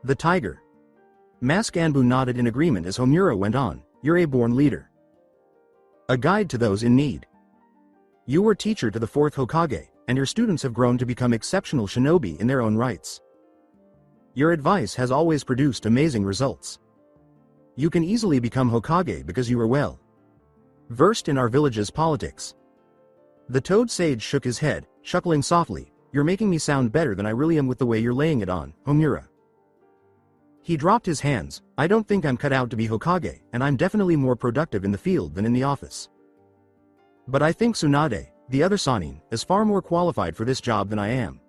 The Tiger. Mask Anbu nodded in agreement as Homura went on, "You're a born leader. A guide to those in need. You were teacher to the Fourth Hokage, and your students have grown to become exceptional shinobi in their own rights. Your advice has always produced amazing results. You can easily become Hokage because you are well versed in our village's politics." The Toad Sage shook his head, chuckling softly, "You're making me sound better than I really am with the way you're laying it on, Homura." He dropped his hands. "I don't think I'm cut out to be Hokage, and I'm definitely more productive in the field than in the office. But I think Tsunade, the other Sannin, is far more qualified for this job than I am.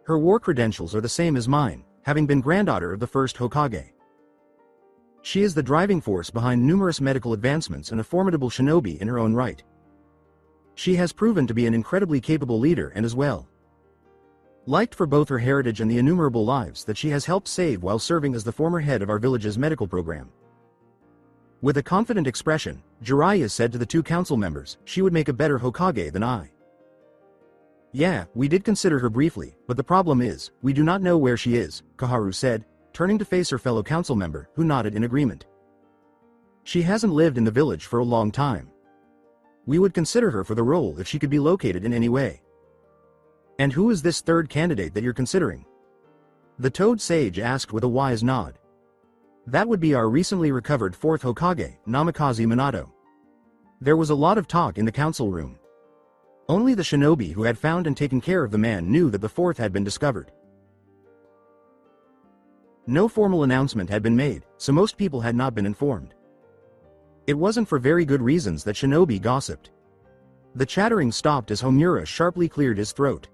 Her war credentials are the same as mine, having been granddaughter of the first Hokage. She is the driving force behind numerous medical advancements and a formidable shinobi in her own right. She has proven to be an incredibly capable leader and as well liked for both her heritage and the innumerable lives that she has helped save while serving as the former head of our village's medical program." With a confident expression, Jiraiya said to the 2 council members, "She would make a better Hokage than I." Yeah, we did consider her briefly, but the problem is, we do not know where she is, Koharu said, turning to face her fellow council member, who nodded in agreement. She hasn't lived in the village for a long time. We would consider her for the role if she could be located in any way. And who is this third candidate that you're considering? The Toad Sage asked with a wise nod. That would be our recently recovered Fourth Hokage, Namikaze Minato. There was a lot of talk in the council room. Only the shinobi who had found and taken care of the man knew that the fourth had been discovered. No formal announcement had been made, so most people had not been informed. It wasn't for very good reasons that shinobi gossiped. The chattering stopped as Homura sharply cleared his throat.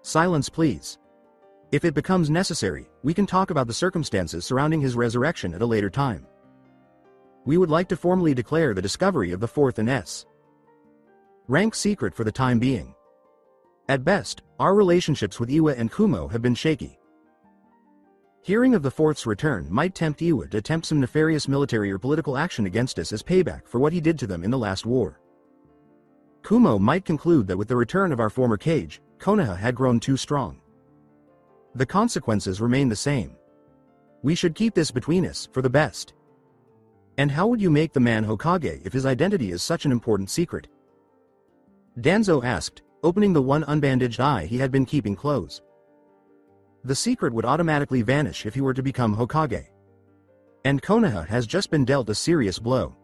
Silence, please. If it becomes necessary, we can talk about the circumstances surrounding his resurrection at a later time. We would like to formally declare the discovery of the fourth and S. Rank secret for the time being. At best, our relationships with Iwa and Kumo have been shaky. Hearing of the fourth's return might tempt Iwa to attempt some nefarious military or political action against us as payback for what he did to them in the last war. Kumo might conclude that with the return of our former cage, Konoha had grown too strong. The consequences remain the same. We should keep this between us, for the best. And how would you make the man Hokage if his identity is such an important secret? Danzo asked, opening the one unbandaged eye he had been keeping closed. The secret would automatically vanish if he were to become Hokage. And Konoha has just been dealt a serious blow.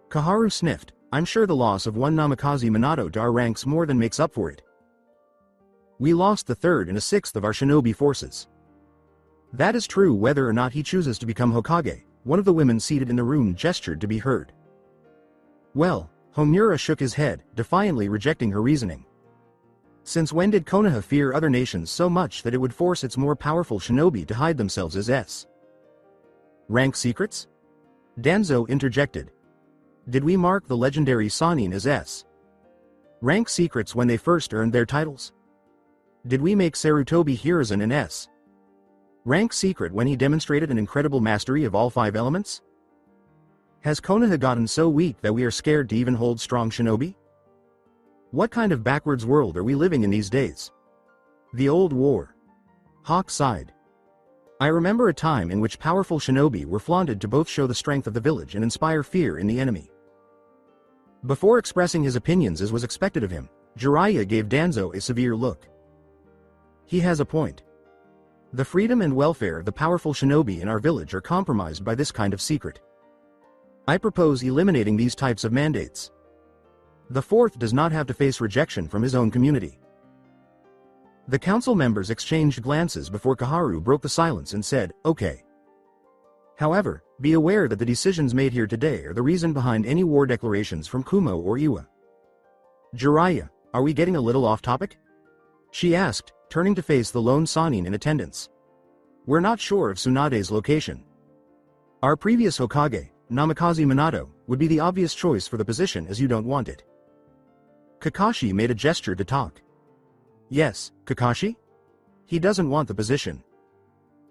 Koharu sniffed. I'm sure the loss of one Namikaze Minato to our ranks more than makes up for it. We lost the third and a sixth of our shinobi forces. That is true whether or not he chooses to become Hokage, one of the women seated in the room gestured to be heard. Well, Homura shook his head, defiantly rejecting her reasoning. Since when did Konoha fear other nations so much that it would force its more powerful shinobi to hide themselves as S? Rank secrets? Danzo interjected. Did we mark the legendary Sannin as S? Rank secrets when they first earned their titles? Did we make Sarutobi Hiruzen an S? Rank secret when he demonstrated an incredible mastery of all 5 elements? Has Konoha gotten so weak that we are scared to even hold strong shinobi? What kind of backwards world are we living in these days? The old war. Hawk sighed. I remember a time in which powerful shinobi were flaunted to both show the strength of the village and inspire fear in the enemy. Before expressing his opinions as was expected of him, Jiraiya gave Danzo a severe look. He has a point. The freedom and welfare of the powerful shinobi in our village are compromised by this kind of secret. I propose eliminating these types of mandates. The fourth does not have to face rejection from his own community. The council members exchanged glances before Koharu broke the silence and said, okay. However, be aware that the decisions made here today are the reason behind any war declarations from Kumo or Iwa. Jiraiya, are we getting a little off topic? She asked, turning to face the lone Sannin in attendance. We're not sure of Tsunade's location. Our previous Hokage, Namikaze Minato, would be the obvious choice for the position as you don't want it. Kakashi made a gesture to talk. Yes, Kakashi? He doesn't want the position.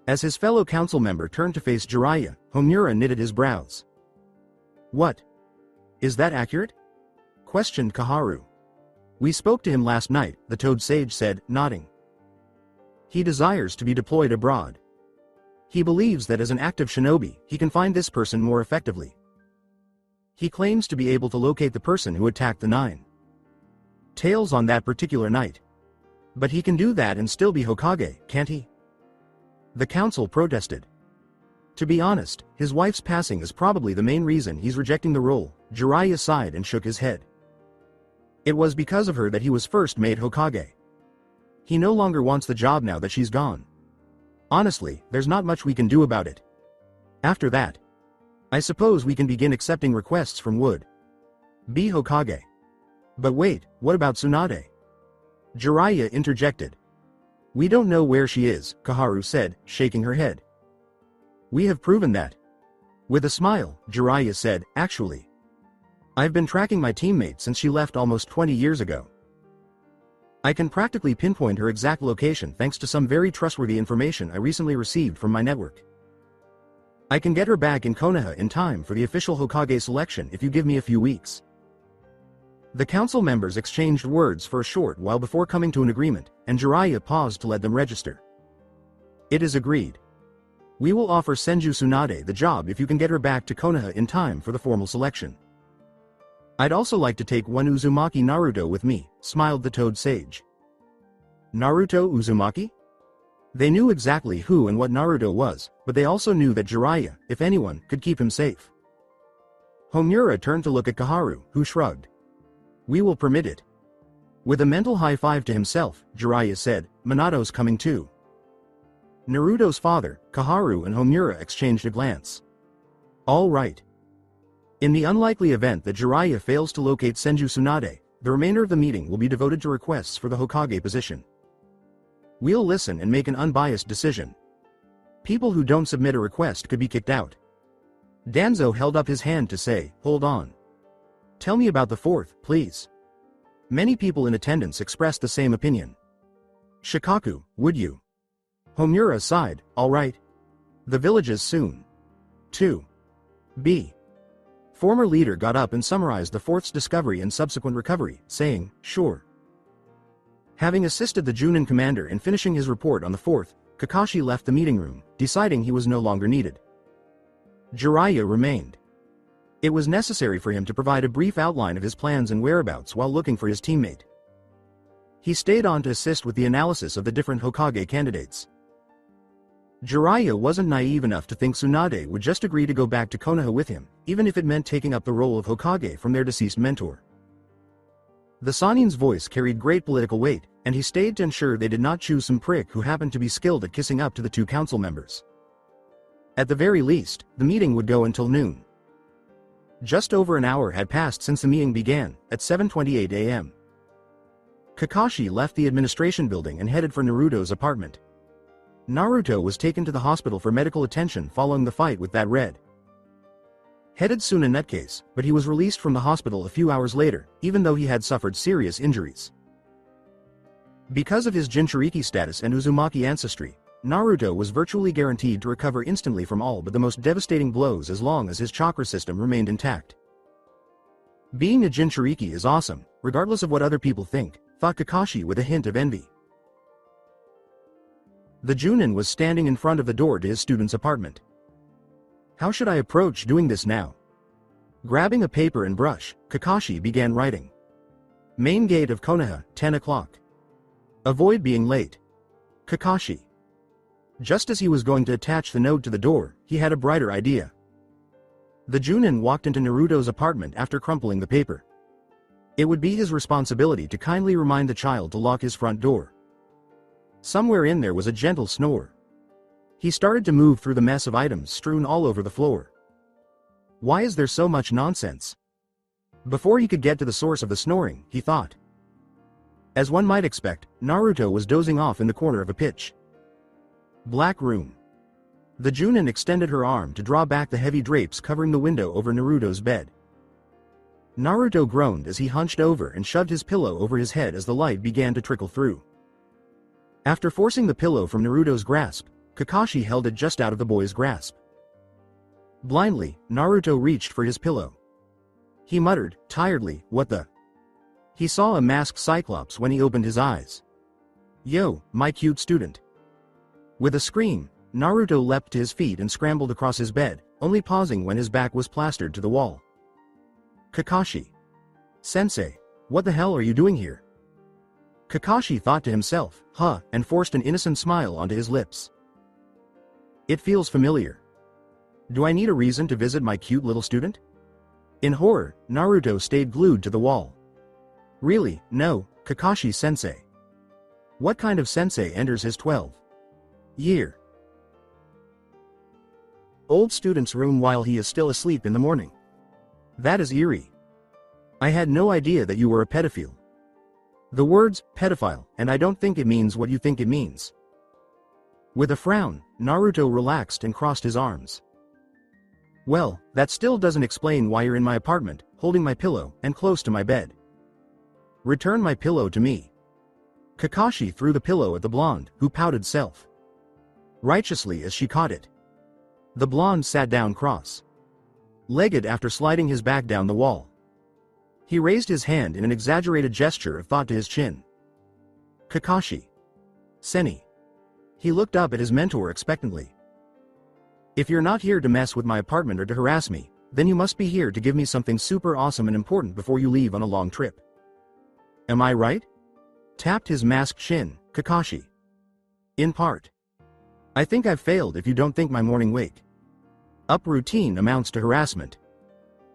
As his fellow council member turned to face Jiraiya, Homura knitted his brows. What? Is that accurate? Questioned Koharu. We spoke to him last night, the Toad Sage said, nodding. He desires to be deployed abroad. He believes that as an active shinobi, he can find this person more effectively. He claims to be able to locate the person who attacked the 9 tails on that particular night. But he can do that and still be Hokage, can't he? The council protested. To be honest, his wife's passing is probably the main reason he's rejecting the role. Jiraiya sighed and shook his head. It was because of her that he was first made Hokage. He no longer wants the job now that she's gone. Honestly, there's not much we can do about it. After that, I suppose we can begin accepting requests from Wood. Be Hokage. But wait, what about Tsunade? Jiraiya interjected. We don't know where she is, Koharu said, shaking her head. We have proven that. With a smile, Jiraiya said, actually. I've been tracking my teammate since she left almost 20 years ago. I can practically pinpoint her exact location thanks to some very trustworthy information I recently received from my network. I can get her back in Konoha in time for the official Hokage selection if you give me a few weeks. The council members exchanged words for a short while before coming to an agreement, and Jiraiya paused to let them register. It is agreed. We will offer Senju Tsunade the job if you can get her back to Konoha in time for the formal selection. I'd also like to take one Uzumaki Naruto with me, smiled the Toad Sage. Naruto Uzumaki? They knew exactly who and what Naruto was, but they also knew that Jiraiya, if anyone, could keep him safe. Homura turned to look at Kaharu, who shrugged. We will permit it. With a mental high five to himself, Jiraiya said, Minato's coming too. Naruto's father, Kaharu and Homura exchanged a glance. All right. In the unlikely event that Jiraiya fails to locate Senju Tsunade, the remainder of the meeting will be devoted to requests for the Hokage position. We'll listen and make an unbiased decision. People who don't submit a request could be kicked out. Danzo held up his hand to say, hold on. Tell me about the fourth, please. Many people in attendance expressed the same opinion. Shikaku, would you? Homura sighed, all right. The villages soon. 2. B. Former leader got up and summarized the fourth's discovery and subsequent recovery, saying, sure. Having assisted the Chuunin commander in finishing his report on the fourth, Kakashi left the meeting room, deciding he was no longer needed. Jiraiya remained. It was necessary for him to provide a brief outline of his plans and whereabouts while looking for his teammate. He stayed on to assist with the analysis of the different Hokage candidates. Jiraiya wasn't naive enough to think Tsunade would just agree to go back to Konoha with him, even if it meant taking up the role of Hokage from their deceased mentor. The Sannin's voice carried great political weight, and he stayed to ensure they did not choose some prick who happened to be skilled at kissing up to the two council members. At the very least, the meeting would go until noon. Just over an hour had passed since the meeting began, at 7:28 a.m. Kakashi left the administration building and headed for Naruto's apartment. Naruto was taken to the hospital for medical attention following the fight with that red-headed Tsunade nutcase, but he was released from the hospital a few hours later, even though he had suffered serious injuries. Because of his Jinchuriki status and Uzumaki ancestry, Naruto was virtually guaranteed to recover instantly from all but the most devastating blows as long as his chakra system remained intact. Being a Jinchuriki is awesome, regardless of what other people think, thought Kakashi with a hint of envy. The Chuunin was standing in front of the door to his student's apartment. How should I approach doing this now? Grabbing a paper and brush, Kakashi began writing. Main gate of Konoha, 10 o'clock. Avoid being late. Kakashi. Just as he was going to attach the note to the door, he had a brighter idea. The Chuunin walked into Naruto's apartment after crumpling the paper. It would be his responsibility to kindly remind the child to lock his front door. Somewhere in there was a gentle snore. He started to move through the mess of items strewn all over the floor. Why is there so much nonsense? Before he could get to the source of the snoring, he thought. As one might expect, Naruto was dozing off in the corner of a pitch black room. The Chuunin extended her arm to draw back the heavy drapes covering the window over Naruto's bed. Naruto groaned as he hunched over and shoved his pillow over his head as the light began to trickle through. After forcing the pillow from Naruto's grasp, Kakashi held it just out of the boy's grasp. Blindly, Naruto reached for his pillow. He muttered, tiredly, what the? He saw a masked Cyclops when he opened his eyes. Yo, my cute student. With a scream, Naruto leapt to his feet and scrambled across his bed, only pausing when his back was plastered to the wall. Kakashi. Sensei, what the hell are you doing here? Kakashi thought to himself, huh, and forced an innocent smile onto his lips. It feels familiar. Do I need a reason to visit my cute little student? In horror, Naruto stayed glued to the wall. Really, no, Kakashi-sensei. What kind of sensei enters his 12th year? Old student's room while he is still asleep in the morning. That is eerie. I had no idea that you were a pedophile. The words, pedophile, and I don't think it means what you think it means. With a frown, Naruto relaxed and crossed his arms. Well, that still doesn't explain why you're in my apartment, holding my pillow, and close to my bed. Return my pillow to me. Kakashi threw the pillow at the blonde, who pouted self-righteously as she caught it. The blonde sat down cross-legged after sliding his back down the wall. He raised his hand in an exaggerated gesture of thought to his chin. Kakashi. Seni. He looked up at his mentor expectantly. If you're not here to mess with my apartment or to harass me, then you must be here to give me something super awesome and important before you leave on a long trip. Am I right? Tapped his masked chin, Kakashi. In part. I think I've failed if you don't think my morning wake up routine amounts to harassment.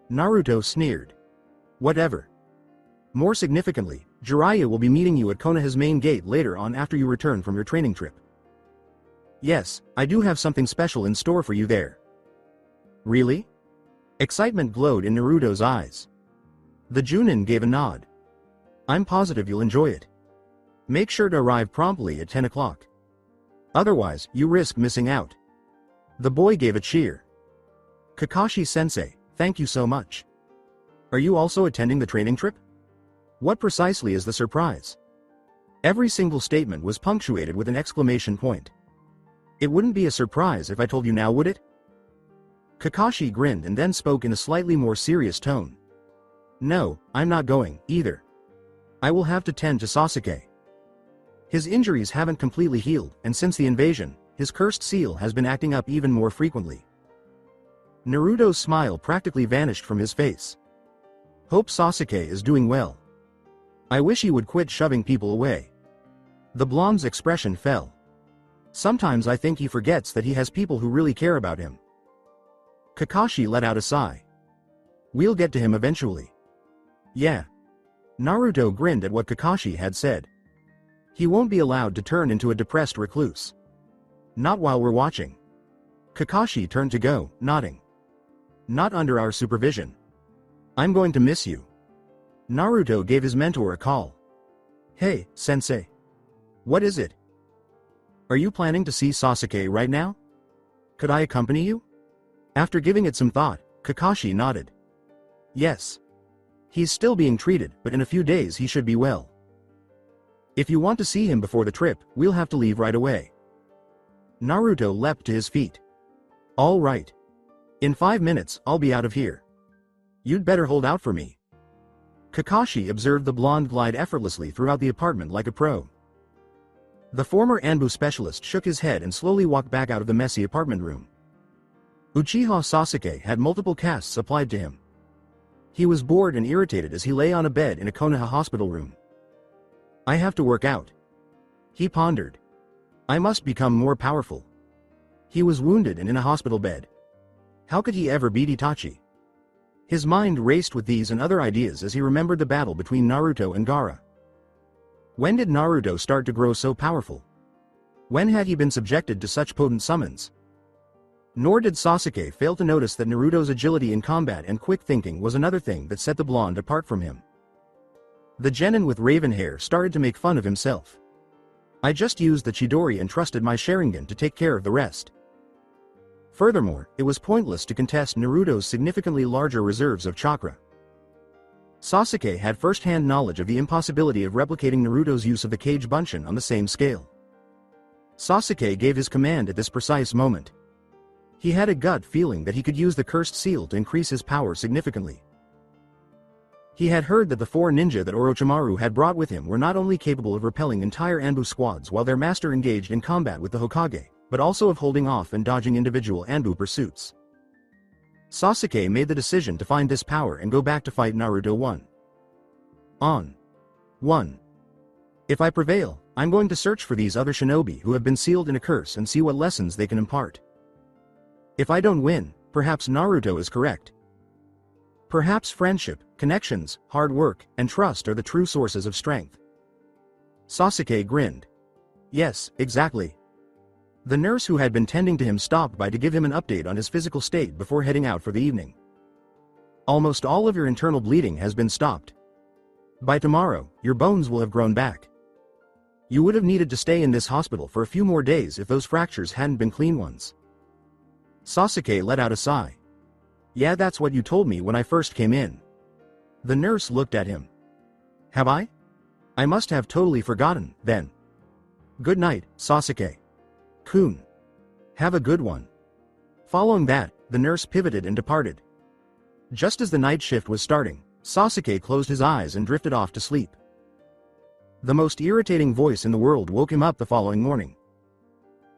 Naruto sneered. Whatever. More significantly, Jiraiya will be meeting you at Konoha's main gate later on after you return from your training trip. Yes, I do have something special in store for you there. Really? Excitement glowed in Naruto's eyes. The Chuunin gave a nod. I'm positive you'll enjoy it. Make sure to arrive promptly at 10 o'clock. Otherwise, you risk missing out. The boy gave a cheer. Kakashi-sensei, thank you so much. Are you also attending the training trip? What precisely is the surprise? Every single statement was punctuated with an exclamation point. It wouldn't be a surprise if I told you now, would it? Kakashi grinned and then spoke in a slightly more serious tone. No, I'm not going, either. I will have to tend to Sasuke. His injuries haven't completely healed, and since the invasion, his cursed seal has been acting up even more frequently. Naruto's smile practically vanished from his face. Hope Sasuke is doing well. I wish he would quit shoving people away. The blonde's expression fell. Sometimes I think he forgets that he has people who really care about him. Kakashi let out a sigh. We'll get to him eventually. Yeah. Naruto grinned at what Kakashi had said. He won't be allowed to turn into a depressed recluse. Not while we're watching. Kakashi turned to go, nodding. Not under our supervision. I'm going to miss you. Naruto gave his mentor a call. Hey, sensei. What is it? Are you planning to see Sasuke right now? Could I accompany you? After giving it some thought, Kakashi nodded. Yes. He's still being treated, but in a few days he should be well. If you want to see him before the trip, we'll have to leave right away. Naruto leapt to his feet. All right. In 5 minutes, I'll be out of here. You'd better hold out for me. Kakashi observed the blonde glide effortlessly throughout the apartment like a pro. The former Anbu specialist shook his head and slowly walked back out of the messy apartment room. Uchiha Sasuke had multiple casts applied to him. He was bored and irritated as he lay on a bed in a Konoha hospital room. I have to work out. He pondered. I must become more powerful. He was wounded and in a hospital bed. How could he ever beat Itachi? His mind raced with these and other ideas as he remembered the battle between Naruto and Gaara. When did Naruto start to grow so powerful? When had he been subjected to such potent summons? Nor did Sasuke fail to notice that Naruto's agility in combat and quick thinking was another thing that set the blonde apart from him. The genin with raven hair started to make fun of himself. I just used the Chidori and trusted my Sharingan to take care of the rest. Furthermore, it was pointless to contest Naruto's significantly larger reserves of chakra. Sasuke had first-hand knowledge of the impossibility of replicating Naruto's use of the Kage Bunshin on the same scale. Sasuke gave his command at this precise moment. He had a gut feeling that he could use the cursed seal to increase his power significantly. He had heard that the 4 ninja that Orochimaru had brought with him were not only capable of repelling entire Anbu squads while their master engaged in combat with the Hokage, but also of holding off and dodging individual Anbu pursuits. Sasuke made the decision to find this power and go back to fight Naruto 1. If I prevail, I'm going to search for these other shinobi who have been sealed in a curse and see what lessons they can impart. If I don't win, perhaps Naruto is correct. Perhaps friendship, connections, hard work, and trust are the true sources of strength. Sasuke grinned. Yes, exactly. The nurse who had been tending to him stopped by to give him an update on his physical state before heading out for the evening. Almost all of your internal bleeding has been stopped. By tomorrow, your bones will have grown back. You would have needed to stay in this hospital for a few more days if those fractures hadn't been clean ones. Sasuke let out a sigh. Yeah, that's what you told me when I first came in. The nurse looked at him. Have I? I must have totally forgotten, then. Good night, Sasuke-kun. Have a good one. Following that, the nurse pivoted and departed. Just as the night shift was starting, Sasuke closed his eyes and drifted off to sleep. The most irritating voice in the world woke him up the following morning.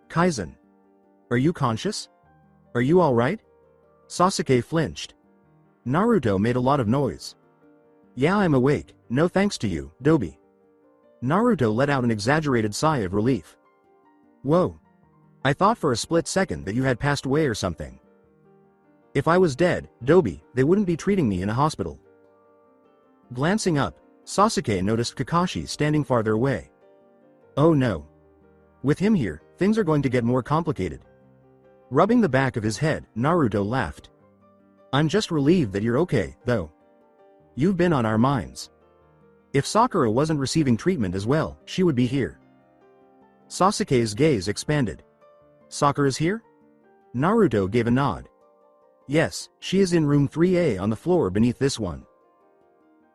Kaizen. Are you conscious? Are you alright? Sasuke flinched. Naruto made a lot of noise. Yeah, I'm awake, no thanks to you, Dobi. Naruto let out an exaggerated sigh of relief. Whoa. I thought for a split second that you had passed away or something. If I was dead, Dobi, they wouldn't be treating me in a hospital. Glancing up, Sasuke noticed Kakashi standing farther away. Oh no. With him here, things are going to get more complicated. Rubbing the back of his head, Naruto laughed. I'm just relieved that you're okay, though. You've been on our minds. If Sakura wasn't receiving treatment as well, she would be here. Sasuke's gaze expanded. Sakura's here? Naruto gave a nod. Yes, she is in room 3A on the floor beneath this one.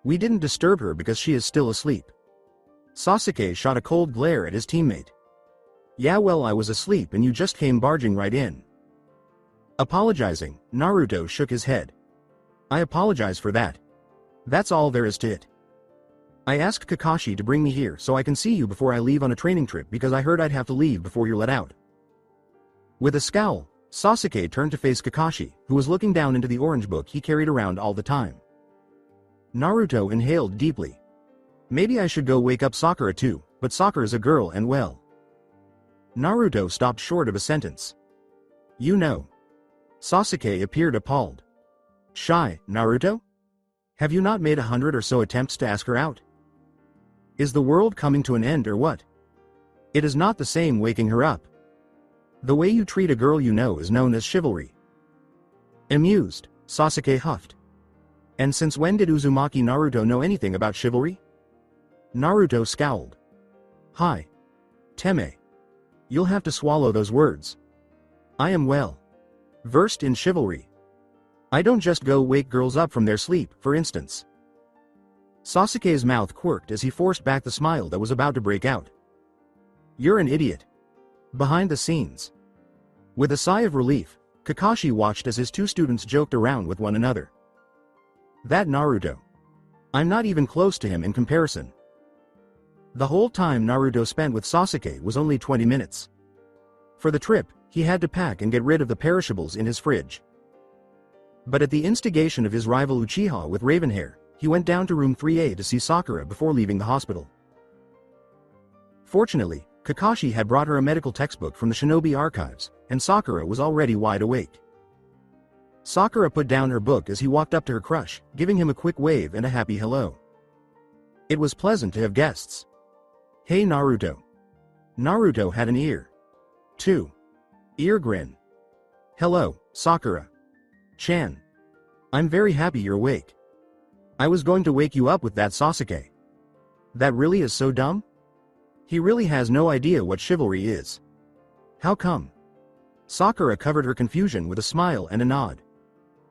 We didn't disturb her because she is still asleep. Sasuke shot a cold glare at his teammate. Yeah, well, I was asleep and you just came barging right in. Apologizing, Naruto shook his head. I apologize for that. That's all there is to it. I asked Kakashi to bring me here so I can see you before I leave on a training trip because I heard I'd have to leave before you're let out. With a scowl, Sasuke turned to face Kakashi, who was looking down into the orange book he carried around all the time. Naruto inhaled deeply. Maybe I should go wake up Sakura too, but Sakura's a girl and well. Naruto stopped short of a sentence. You know. Sasuke appeared appalled. Shy, Naruto? Have you not made 100 or so attempts to ask her out? Is the world coming to an end or what? It is not the same waking her up. The way you treat a girl you know is known as chivalry. Amused, Sasuke huffed. And since when did Uzumaki Naruto know anything about chivalry? Naruto scowled. Hi. Teme. You'll have to swallow those words. I am well versed in chivalry. I don't just go wake girls up from their sleep, for instance. Sasuke's mouth quirked as he forced back the smile that was about to break out. You're an idiot. Behind the scenes. With a sigh of relief, Kakashi watched as his two students joked around with one another. That Naruto. I'm not even close to him in comparison. The whole time Naruto spent with Sasuke was only 20 minutes. For the trip, he had to pack and get rid of the perishables in his fridge. But at the instigation of his rival Uchiha with raven hair, he went down to room 3A to see Sakura before leaving the hospital. Fortunately, Kakashi had brought her a medical textbook from the Shinobi archives, and Sakura was already wide awake. Sakura put down her book as he walked up to her crush, giving him a quick wave and a happy hello. It was pleasant to have guests. Hey Naruto. Naruto had an ear. 2. Ear grin. Hello, Sakura. Chan. I'm very happy you're awake. I was going to wake you up with that Sasuke. That really is so dumb? He really has no idea what chivalry is. How come? Sakura covered her confusion with a smile and a nod.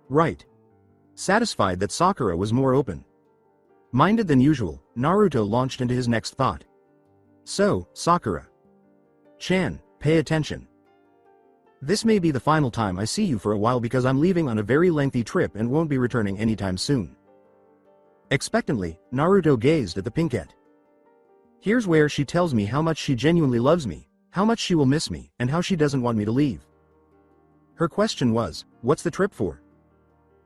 Right. Satisfied that Sakura was more open-minded than usual, Naruto launched into his next thought. So, Sakura. Chan, pay attention. This may be the final time I see you for a while because I'm leaving on a very lengthy trip and won't be returning anytime soon. Expectantly, Naruto gazed at the pinkette. Here's where she tells me how much she genuinely loves me, how much she will miss me, and how she doesn't want me to leave. Her question was, what's the trip for?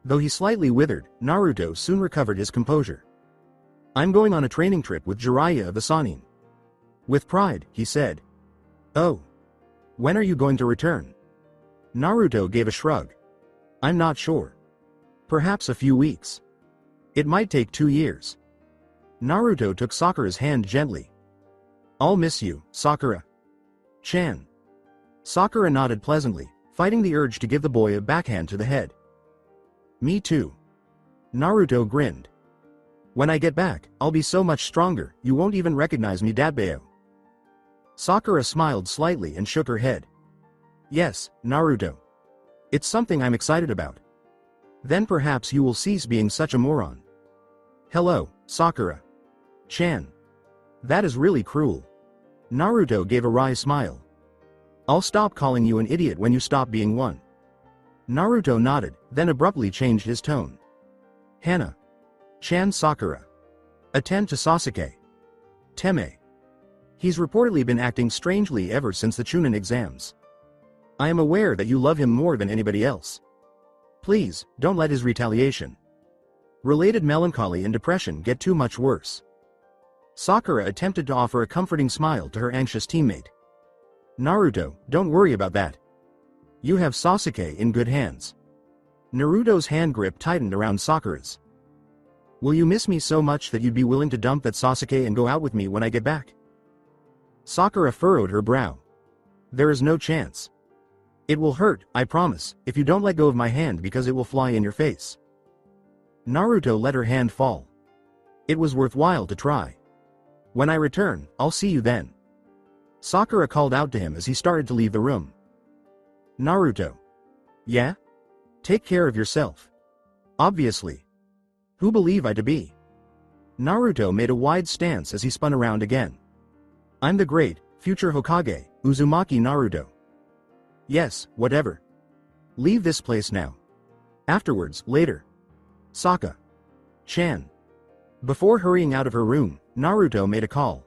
Though he slightly withered, Naruto soon recovered his composure. I'm going on a training trip with Jiraiya of the Sannin. With pride, he said. Oh. When are you going to return? Naruto gave a shrug. I'm not sure. Perhaps a few weeks. It might take 2 years. Naruto took Sakura's hand gently. I'll miss you, Sakura. Chan. Sakura nodded pleasantly, fighting the urge to give the boy a backhand to the head. Me too. Naruto grinned. When I get back, I'll be so much stronger, you won't even recognize me, Dadbeo. Sakura smiled slightly and shook her head. Yes, Naruto. It's something I'm excited about. Then perhaps you will cease being such a moron. Hello, Sakura. Chan. That is really cruel. Naruto gave a wry smile. I'll stop calling you an idiot when you stop being one. Naruto nodded, then abruptly changed his tone. Hana. Chan Sakura. Attend to Sasuke. Teme. He's reportedly been acting strangely ever since the Chuunin exams. I am aware that you love him more than anybody else. Please, don't let his retaliation related melancholy and depression get too much worse. Sakura attempted to offer a comforting smile to her anxious teammate. Naruto, don't worry about that. You have Sasuke in good hands. Naruto's hand grip tightened around Sakura's. Will you miss me so much that you'd be willing to dump that Sasuke and go out with me when I get back? Sakura furrowed her brow. There is no chance. It will hurt, I promise, if you don't let go of my hand because it will fly in your face. Naruto let her hand fall. It was worthwhile to try. When I return, I'll see you then. Sakura called out to him as he started to leave the room. Naruto. Yeah? Take care of yourself. Obviously. Who believe I to be? Naruto made a wide stance as he spun around again. I'm the great, future Hokage, Uzumaki Naruto. Yes, whatever. Leave this place now. Afterwards, later. Sokka. Chan. Before hurrying out of her room, Naruto made a call.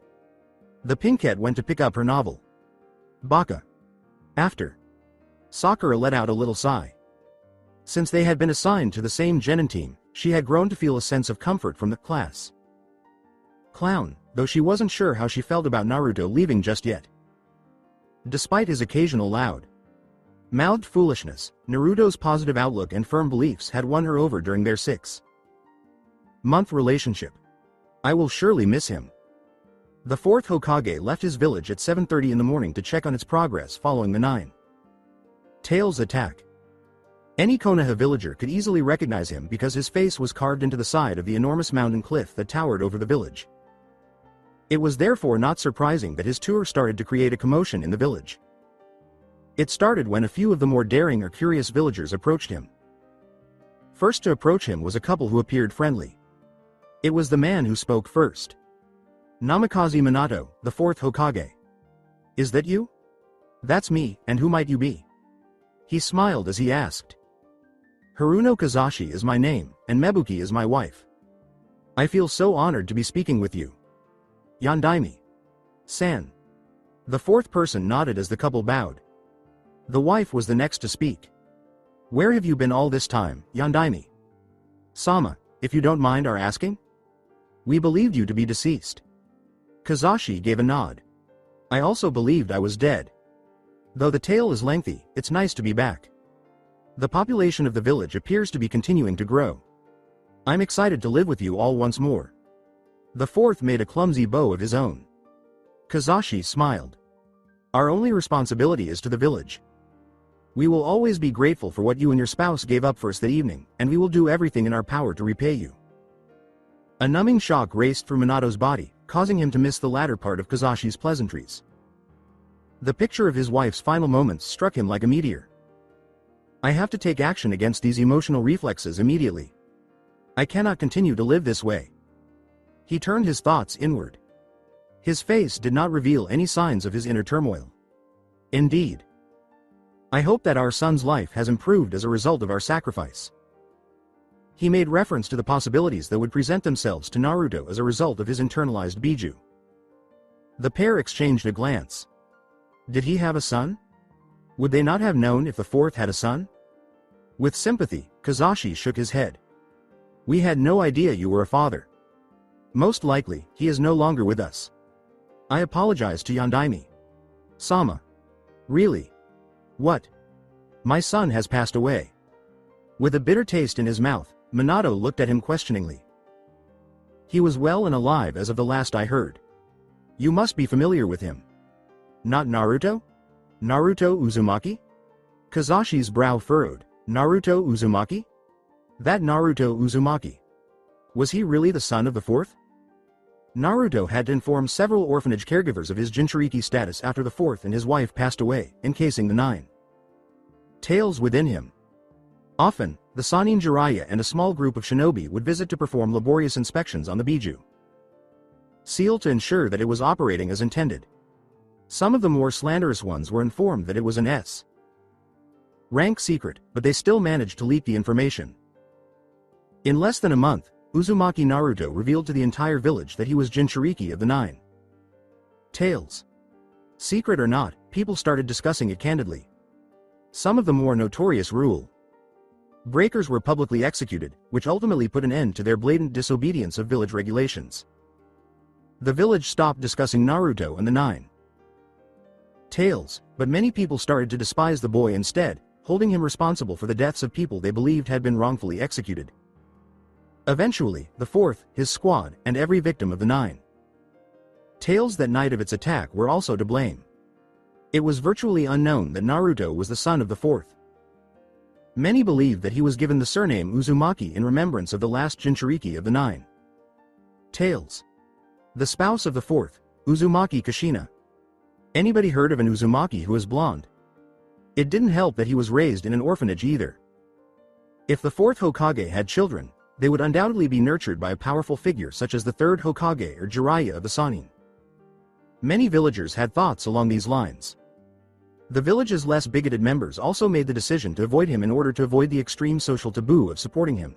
The pinkette went to pick up her novel. Baka. After. Sakura let out a little sigh. Since they had been assigned to the same genin team, she had grown to feel a sense of comfort from the class. Clown, though she wasn't sure how she felt about Naruto leaving just yet. Despite his occasional loud-mouthed foolishness, Naruto's positive outlook and firm beliefs had won her over during their 6-month relationship. I will surely miss him. The Fourth Hokage left his village at 7:30 in the morning to check on its progress following the Nine Tails attack. Any Konoha villager could easily recognize him because his face was carved into the side of the enormous mountain cliff that towered over the village. It was therefore not surprising that his tour started to create a commotion in the village. It started when a few of the more daring or curious villagers approached him. First to approach him was a couple who appeared friendly. It was the man who spoke first. Namikaze Minato, the Fourth Hokage. Is that you? That's me, and who might you be? He smiled as he asked. Haruno Kazashi is my name, and Mebuki is my wife. I feel so honored to be speaking with you. Yandaime. San. The fourth person nodded as the couple bowed. The wife was the next to speak. Where have you been all this time, Yandaime? Sama, if you don't mind our asking? We believed you to be deceased. Kazashi gave a nod. I also believed I was dead. Though the tale is lengthy, it's nice to be back. The population of the village appears to be continuing to grow. I'm excited to live with you all once more. The fourth made a clumsy bow of his own. Kazashi smiled. Our only responsibility is to the village. We will always be grateful for what you and your spouse gave up for us that evening, and we will do everything in our power to repay you. A numbing shock raced through Minato's body, causing him to miss the latter part of Kazashi's pleasantries. The picture of his wife's final moments struck him like a meteor. I have to take action against these emotional reflexes immediately. I cannot continue to live this way. He turned his thoughts inward. His face did not reveal any signs of his inner turmoil. Indeed. I hope that our son's life has improved as a result of our sacrifice. He made reference to the possibilities that would present themselves to Naruto as a result of his internalized Biju. The pair exchanged a glance. Did he have a son? Would they not have known if the fourth had a son? With sympathy, Kazashi shook his head. We had no idea you were a father. Most likely, he is no longer with us. I apologize to Yandaime. Sama. Really? What? My son has passed away. With a bitter taste in his mouth, Minato looked at him questioningly. He was well and alive as of the last I heard. You must be familiar with him. Not Naruto? Naruto Uzumaki? Kazashi's brow furrowed. Naruto Uzumaki? That Naruto Uzumaki. Was he really the son of the fourth? Naruto had to inform several orphanage caregivers of his Jinchuriki status after the fourth and his wife passed away, encasing the Nine Tails within him. Often, the Sannin Jiraiya and a small group of shinobi would visit to perform laborious inspections on the Biju seal to ensure that it was operating as intended. Some of the more slanderous ones were informed that it was an S rank secret, but they still managed to leak the information. In less than a month, Uzumaki Naruto revealed to the entire village that he was Jinchuriki of the Nine Tails. Secret or not, people started discussing it candidly. Some of the more notorious rule breakers were publicly executed, which ultimately put an end to their blatant disobedience of village regulations. The village stopped discussing Naruto and the Nine Tails, but many people started to despise the boy instead, holding him responsible for the deaths of people they believed had been wrongfully executed. Eventually, the Fourth, his squad, and every victim of the Nine Tails that night of its attack were also to blame. It was virtually unknown that Naruto was the son of the Fourth. Many believed that he was given the surname Uzumaki in remembrance of the last Jinchuriki of the Nine Tails. The spouse of the Fourth, Uzumaki Kushina. Anybody heard of an Uzumaki who is blonde? It didn't help that he was raised in an orphanage either. If the Fourth Hokage had children, they would undoubtedly be nurtured by a powerful figure such as the Third Hokage or Jiraiya of the Sannin. Many villagers had thoughts along these lines. The village's less bigoted members also made the decision to avoid him in order to avoid the extreme social taboo of supporting him.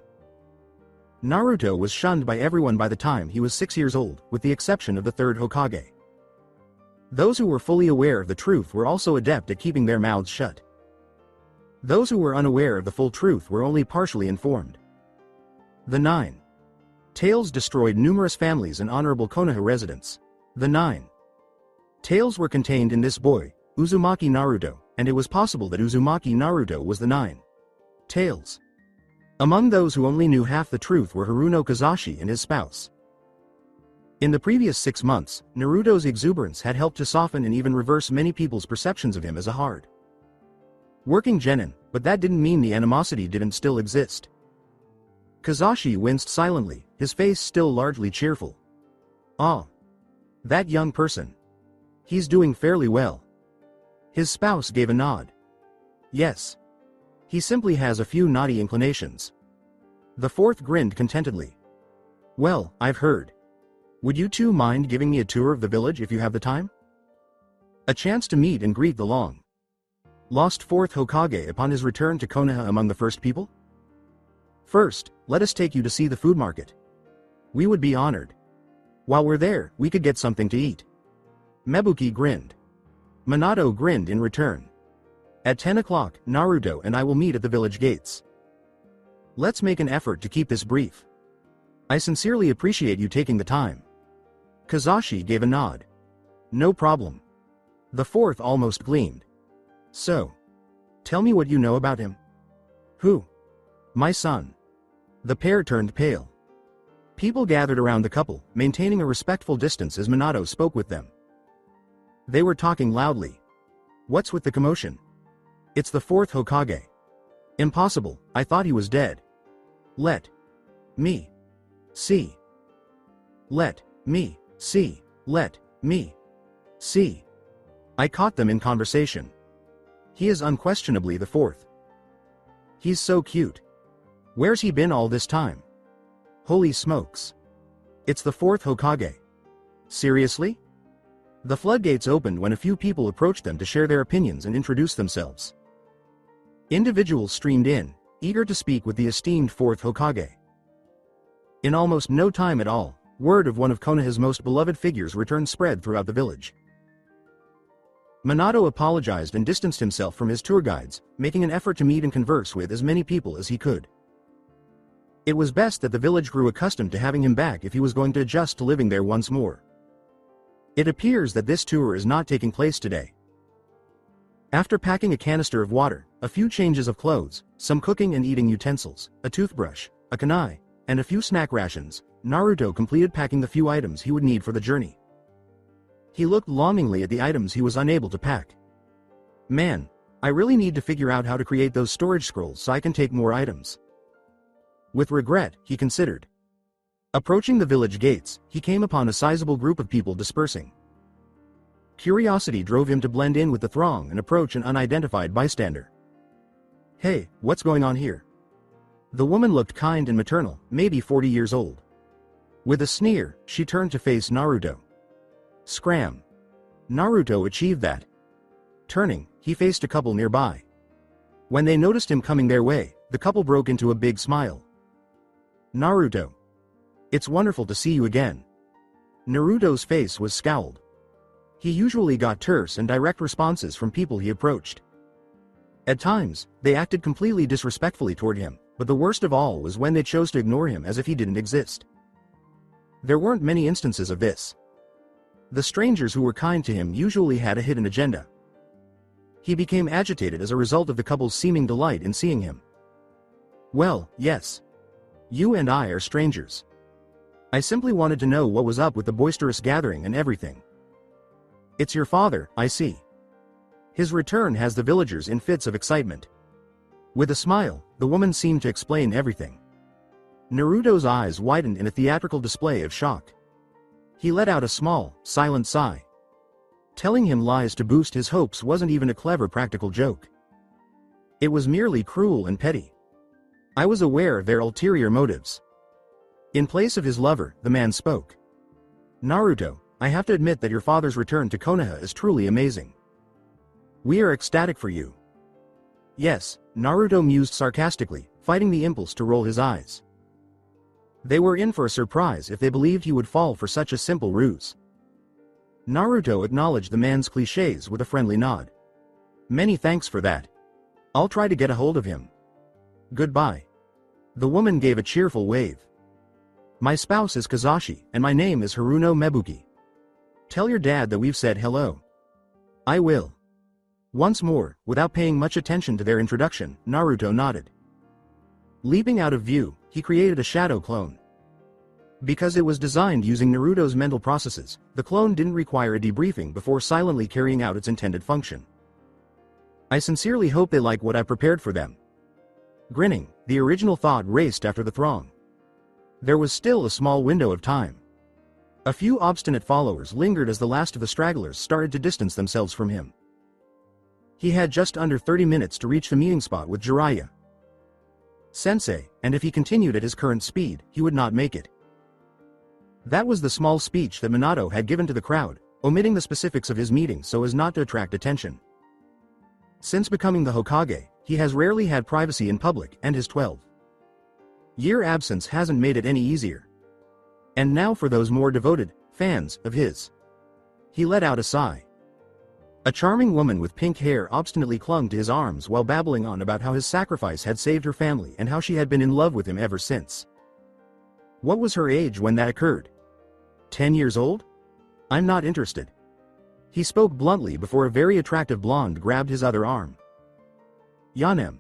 Naruto was shunned by everyone by the time he was 6 years old, with the exception of the Third Hokage. Those who were fully aware of the truth were also adept at keeping their mouths shut. Those who were unaware of the full truth were only partially informed. The Nine Tails destroyed numerous families and honorable Konoha residents. The Nine Tails were contained in this boy, Uzumaki Naruto, and it was possible that Uzumaki Naruto was the Nine Tails. Among those who only knew half the truth were Haruno Kazashi and his spouse. In the previous 6 months, Naruto's exuberance had helped to soften and even reverse many people's perceptions of him as a hard-working genin, but that didn't mean the animosity didn't still exist. Kazashi winced silently, his face still largely cheerful. Ah. That young person. He's doing fairly well. His spouse gave a nod. Yes. He simply has a few naughty inclinations. The Fourth grinned contentedly. Well, I've heard. Would you two mind giving me a tour of the village if you have the time? A chance to meet and greet the long-lost Fourth Hokage upon his return to Konoha among the first people? First, let us take you to see the food market. We would be honored. While we're there, we could get something to eat. Mebuki grinned. Minato grinned in return. At 10 o'clock, Naruto and I will meet at the village gates. Let's make an effort to keep this brief. I sincerely appreciate you taking the time. Kazashi gave a nod. No problem. The Fourth almost gleamed. So, tell me what you know about him. Who? My son. The pair turned pale. People gathered around the couple, maintaining a respectful distance as Minato spoke with them. They were talking loudly. What's with the commotion? It's the Fourth Hokage. Impossible, I thought he was dead. Let me see. Let me see. Let me see. I caught them in conversation. He is unquestionably the Fourth. He's so cute. Where's he been all this time? Holy smokes. It's the Fourth Hokage. Seriously? The floodgates opened when a few people approached them to share their opinions and introduce themselves. Individuals streamed in, eager to speak with the esteemed Fourth Hokage. In almost no time at all, word of one of Konoha's most beloved figures returned spread throughout the village. Minato apologized and distanced himself from his tour guides, making an effort to meet and converse with as many people as he could. It was best that the village grew accustomed to having him back if he was going to adjust to living there once more. It appears that this tour is not taking place today. After packing a canister of water, a few changes of clothes, some cooking and eating utensils, a toothbrush, a kunai, and a few snack rations, Naruto completed packing the few items he would need for the journey. He looked longingly at the items he was unable to pack. Man, I really need to figure out how to create those storage scrolls so I can take more items. With regret, he considered. Approaching the village gates, he came upon a sizable group of people dispersing. Curiosity drove him to blend in with the throng and approach an unidentified bystander. Hey, what's going on here? The woman looked kind and maternal, maybe 40 years old. With a sneer, she turned to face Naruto. Scram. Naruto achieved that. Turning, he faced a couple nearby. When they noticed him coming their way, the couple broke into a big smile. Naruto. It's wonderful to see you again. Naruto's face was scowled. He usually got terse and direct responses from people he approached. At times, they acted completely disrespectfully toward him, but the worst of all was when they chose to ignore him as if he didn't exist. There weren't many instances of this. The strangers who were kind to him usually had a hidden agenda. He became agitated as a result of the couple's seeming delight in seeing him. Well, yes. You and I are strangers. I simply wanted to know what was up with the boisterous gathering and everything. It's your father, I see. His return has the villagers in fits of excitement. With a smile, the woman seemed to explain everything. Naruto's eyes widened in a theatrical display of shock. He let out a small, silent sigh. Telling him lies to boost his hopes wasn't even a clever practical joke. It was merely cruel and petty. I was aware of their ulterior motives. In place of his lover, the man spoke. Naruto, I have to admit that your father's return to Konoha is truly amazing. We are ecstatic for you. Yes, Naruto mused sarcastically, fighting the impulse to roll his eyes. They were in for a surprise if they believed he would fall for such a simple ruse. Naruto acknowledged the man's clichés with a friendly nod. Many thanks for that. I'll try to get a hold of him. Goodbye. The woman gave a cheerful wave. My spouse is Kazashi, and my name is Haruno Mebuki. Tell your dad that we've said hello. I will. Once more, without paying much attention to their introduction, Naruto nodded. Leaping out of view, he created a shadow clone. Because it was designed using Naruto's mental processes, the clone didn't require a debriefing before silently carrying out its intended function. I sincerely hope they like what I prepared for them. Grinning, the original thought raced after the throng. There was still a small window of time. A few obstinate followers lingered as the last of the stragglers started to distance themselves from him. He had just under 30 minutes to reach the meeting spot with Jiraiya Sensei, and if he continued at his current speed, he would not make it. That was the small speech that Minato had given to the crowd, omitting the specifics of his meeting so as not to attract attention. Since becoming the Hokage, he has rarely had privacy in public, and his 12-year absence hasn't made it any easier. And now for those more devoted fans of his. He let out a sigh. A charming woman with pink hair obstinately clung to his arms while babbling on about how his sacrifice had saved her family and how she had been in love with him ever since. What was her age when that occurred? 10 years old? I'm not interested. He spoke bluntly before a very attractive blonde grabbed his other arm. Yanem.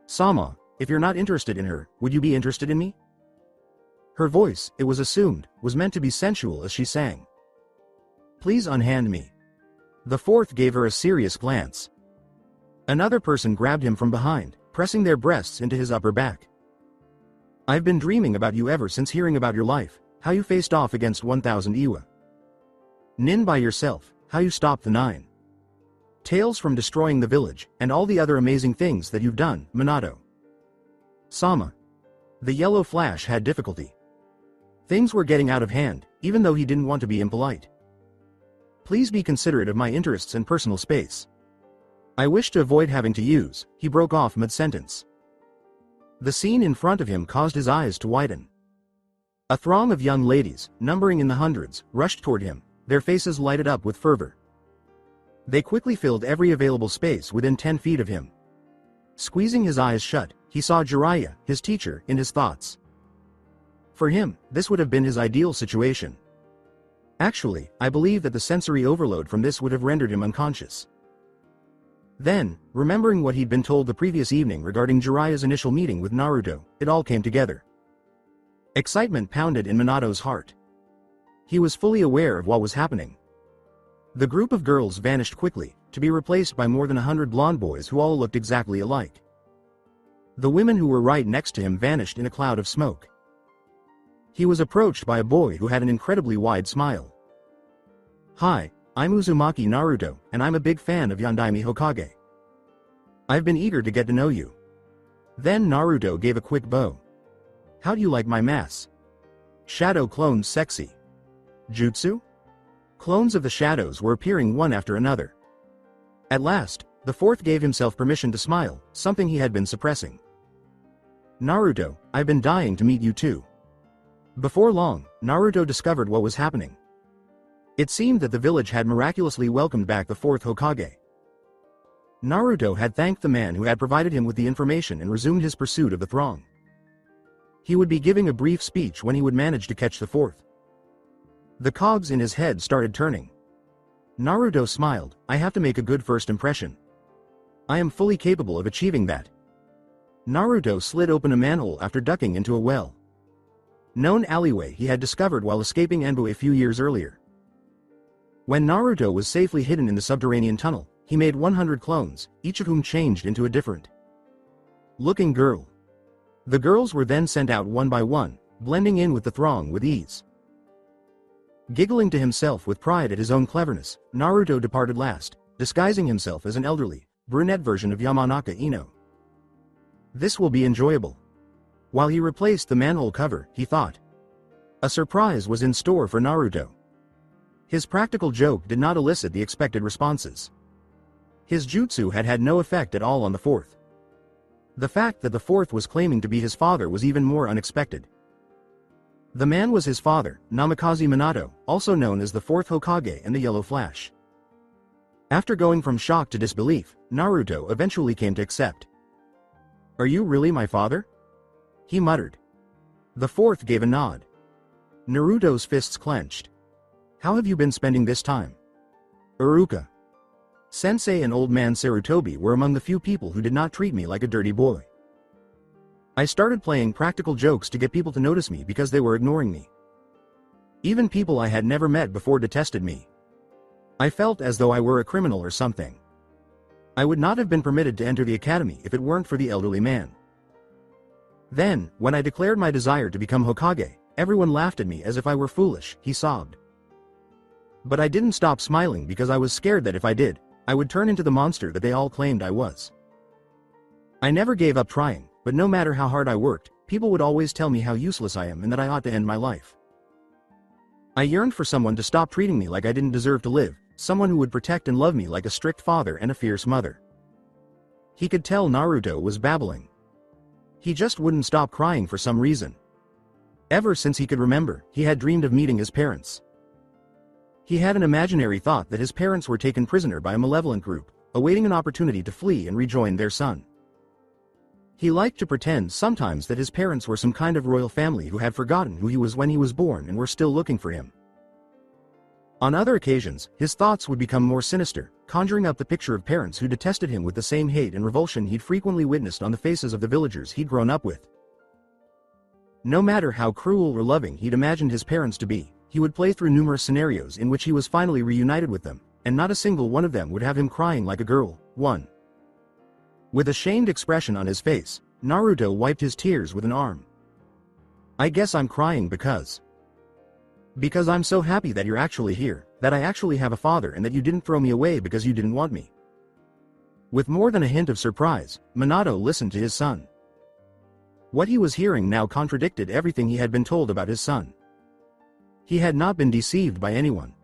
Sama, if you're not interested in her, would you be interested in me? Her voice, it was assumed, was meant to be sensual as she sang. Please unhand me. The fourth gave her a serious glance. Another person grabbed him from behind, pressing their breasts into his upper back. I've been dreaming about you ever since hearing about your life, how you faced off against 1,000 Iwa. Nin by yourself, how you stopped the 9 tales from destroying the village, and all the other amazing things that you've done, Minato. Sama. The yellow flash had difficulty. Things were getting out of hand, even though he didn't want to be impolite. Please be considerate of my interests and personal space. I wish to avoid having to use, he broke off mid-sentence. The scene in front of him caused his eyes to widen. A throng of young ladies, numbering in the hundreds, rushed toward him, their faces lighted up with fervor. They quickly filled every available space within 10 feet of him. Squeezing his eyes shut, he saw Jiraiya, his teacher, in his thoughts. For him, this would have been his ideal situation. Actually, I believe that the sensory overload from this would have rendered him unconscious. Then, remembering what he'd been told the previous evening regarding Jiraiya's initial meeting with Naruto, it all came together. Excitement pounded in Minato's heart. He was fully aware of what was happening. The group of girls vanished quickly, to be replaced by more than 100 blonde boys who all looked exactly alike. The women who were right next to him vanished in a cloud of smoke. He was approached by a boy who had an incredibly wide smile. Hi, I'm Uzumaki Naruto, and I'm a big fan of Yondaime Hokage. I've been eager to get to know you. Then Naruto gave a quick bow. How do you like my mass? Shadow clones sexy. Jutsu? Clones of the shadows were appearing one after another. At last, the fourth gave himself permission to smile, something he had been suppressing. Naruto, I've been dying to meet you too. Before long, Naruto discovered what was happening. It seemed that the village had miraculously welcomed back the Fourth Hokage. Naruto had thanked the man who had provided him with the information and resumed his pursuit of the throng. He would be giving a brief speech when he would manage to catch the fourth. The cogs in his head started turning. Naruto smiled. I have to make a good first impression. I am fully capable of achieving that. Naruto slid open a manhole after ducking into a well-known alleyway he had discovered while escaping Enbu a few years earlier. When Naruto was safely hidden in the subterranean tunnel, he made 100 clones, each of whom changed into a different-looking girl. The girls were then sent out one by one, blending in with the throng with ease. Giggling to himself with pride at his own cleverness, Naruto departed last, disguising himself as an elderly, brunette version of Yamanaka Ino. This will be enjoyable. While he replaced the manhole cover, he thought. A surprise was in store for Naruto. His practical joke did not elicit the expected responses. His jutsu had had no effect at all on the fourth. The fact that the fourth was claiming to be his father was even more unexpected. The man was his father, Namikaze Minato, also known as the Fourth Hokage and the Yellow Flash. After going from shock to disbelief, Naruto eventually came to accept. Are you really my father? He muttered. The fourth gave a nod. Naruto's fists clenched. How have you been spending this time? Iruka. Sensei and old man Sarutobi were among the few people who did not treat me like a dirty boy. I started playing practical jokes to get people to notice me because they were ignoring me. Even people I had never met before detested me. I felt as though I were a criminal or something. I would not have been permitted to enter the academy if it weren't for the elderly man. Then, when I declared my desire to become Hokage, everyone laughed at me as if I were foolish, he sobbed. But I didn't stop smiling because I was scared that if I did, I would turn into the monster that they all claimed I was. I never gave up trying, but no matter how hard I worked, people would always tell me how useless I am and that I ought to end my life. I yearned for someone to stop treating me like I didn't deserve to live, someone who would protect and love me like a strict father and a fierce mother. He could tell Naruto was babbling. He just wouldn't stop crying for some reason. Ever since he could remember, he had dreamed of meeting his parents. He had an imaginary thought that his parents were taken prisoner by a malevolent group, awaiting an opportunity to flee and rejoin their son. He liked to pretend sometimes that his parents were some kind of royal family who had forgotten who he was when he was born and were still looking for him. On other occasions, his thoughts would become more sinister, conjuring up the picture of parents who detested him with the same hate and revulsion he'd frequently witnessed on the faces of the villagers he'd grown up with. No matter how cruel or loving he'd imagined his parents to be, he would play through numerous scenarios in which he was finally reunited with them, and not a single one of them would have him crying like a girl. With a shamed expression on his face, Naruto wiped his tears with an arm. I guess I'm crying because I'm so happy that you're actually here, that I actually have a father and that you didn't throw me away because you didn't want me. With more than a hint of surprise, Minato listened to his son. What he was hearing now contradicted everything he had been told about his son. He had not been deceived by anyone.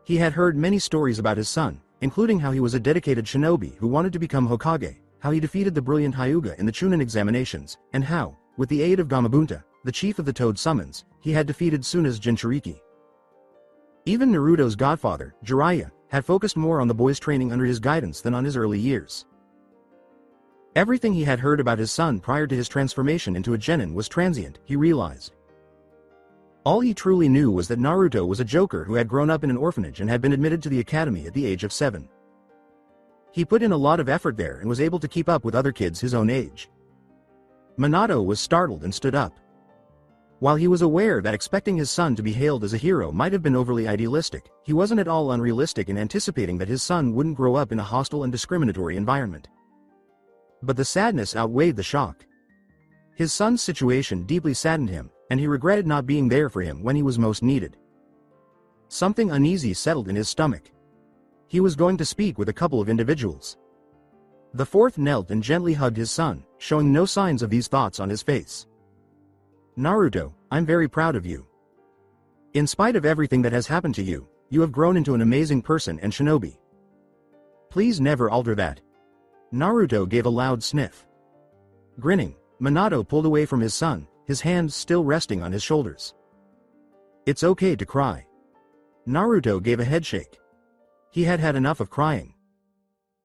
He had heard many stories about his son, including how he was a dedicated shinobi who wanted to become Hokage, how he defeated the brilliant Hyuga in the Chuunin examinations, and how, with the aid of Gamabunta, the chief of the Toad Summons, he had defeated Tsunade's Jinchuriki. Even Naruto's godfather, Jiraiya, had focused more on the boy's training under his guidance than on his early years. Everything he had heard about his son prior to his transformation into a genin was transient, he realized. All he truly knew was that Naruto was a joker who had grown up in an orphanage and had been admitted to the academy at the age of 7. He put in a lot of effort there and was able to keep up with other kids his own age. Minato was startled and stood up. While he was aware that expecting his son to be hailed as a hero might have been overly idealistic, he wasn't at all unrealistic in anticipating that his son wouldn't grow up in a hostile and discriminatory environment. But the sadness outweighed the shock. His son's situation deeply saddened him, and he regretted not being there for him when he was most needed. Something uneasy settled in his stomach. He was going to speak with a couple of individuals. The fourth knelt and gently hugged his son, showing no signs of these thoughts on his face. Naruto, I'm very proud of you. In spite of everything that has happened to you, you have grown into an amazing person and shinobi. Please never alter that. Naruto gave a loud sniff. Grinning, Minato pulled away from his son, his hands still resting on his shoulders. It's okay to cry. Naruto gave a headshake. He had had enough of crying.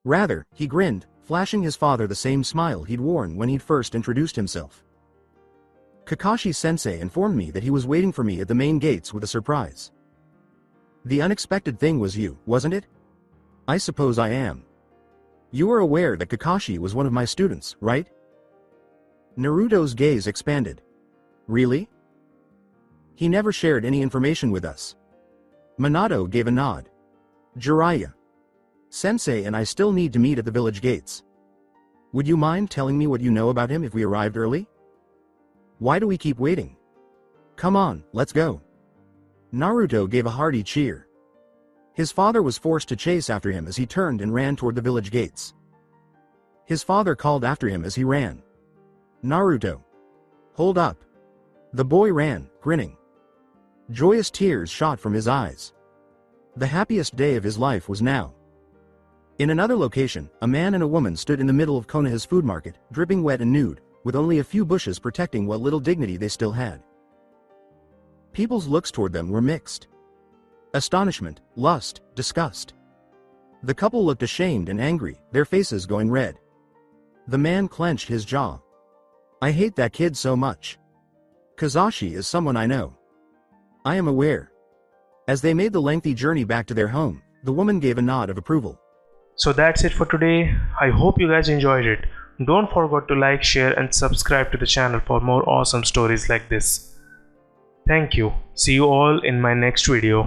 Rather, he grinned, flashing his father the same smile he'd worn when he'd first introduced himself. Kakashi-sensei informed me that he was waiting for me at the main gates with a surprise. The unexpected thing was you, wasn't it? I suppose I am. You were aware that Kakashi was one of my students, right? Naruto's gaze expanded. Really? He never shared any information with us. Minato gave a nod. Jiraiya. Sensei and I still need to meet at the village gates. Would you mind telling me what you know about him if we arrived early? Why do we keep waiting? Come on, let's go. Naruto gave a hearty cheer. His father was forced to chase after him as he turned and ran toward the village gates. His father called after him as he ran. Naruto. Hold up. The boy ran, grinning. Joyous tears shot from his eyes. The happiest day of his life was now. In another location, a man and a woman stood in the middle of Konoha's food market, dripping wet and nude, with only a few bushes protecting what little dignity they still had. People's looks toward them were mixed. Astonishment, lust, disgust. The couple looked ashamed and angry, their faces going red. The man clenched his jaw. I hate that kid so much. Kazashi is someone I know. I am aware. As they made the lengthy journey back to their home, the woman gave a nod of approval. So that's it for today. I hope you guys enjoyed it. Don't forget to like, share and subscribe to the channel for more awesome stories like this. Thank you. See you all in my next video.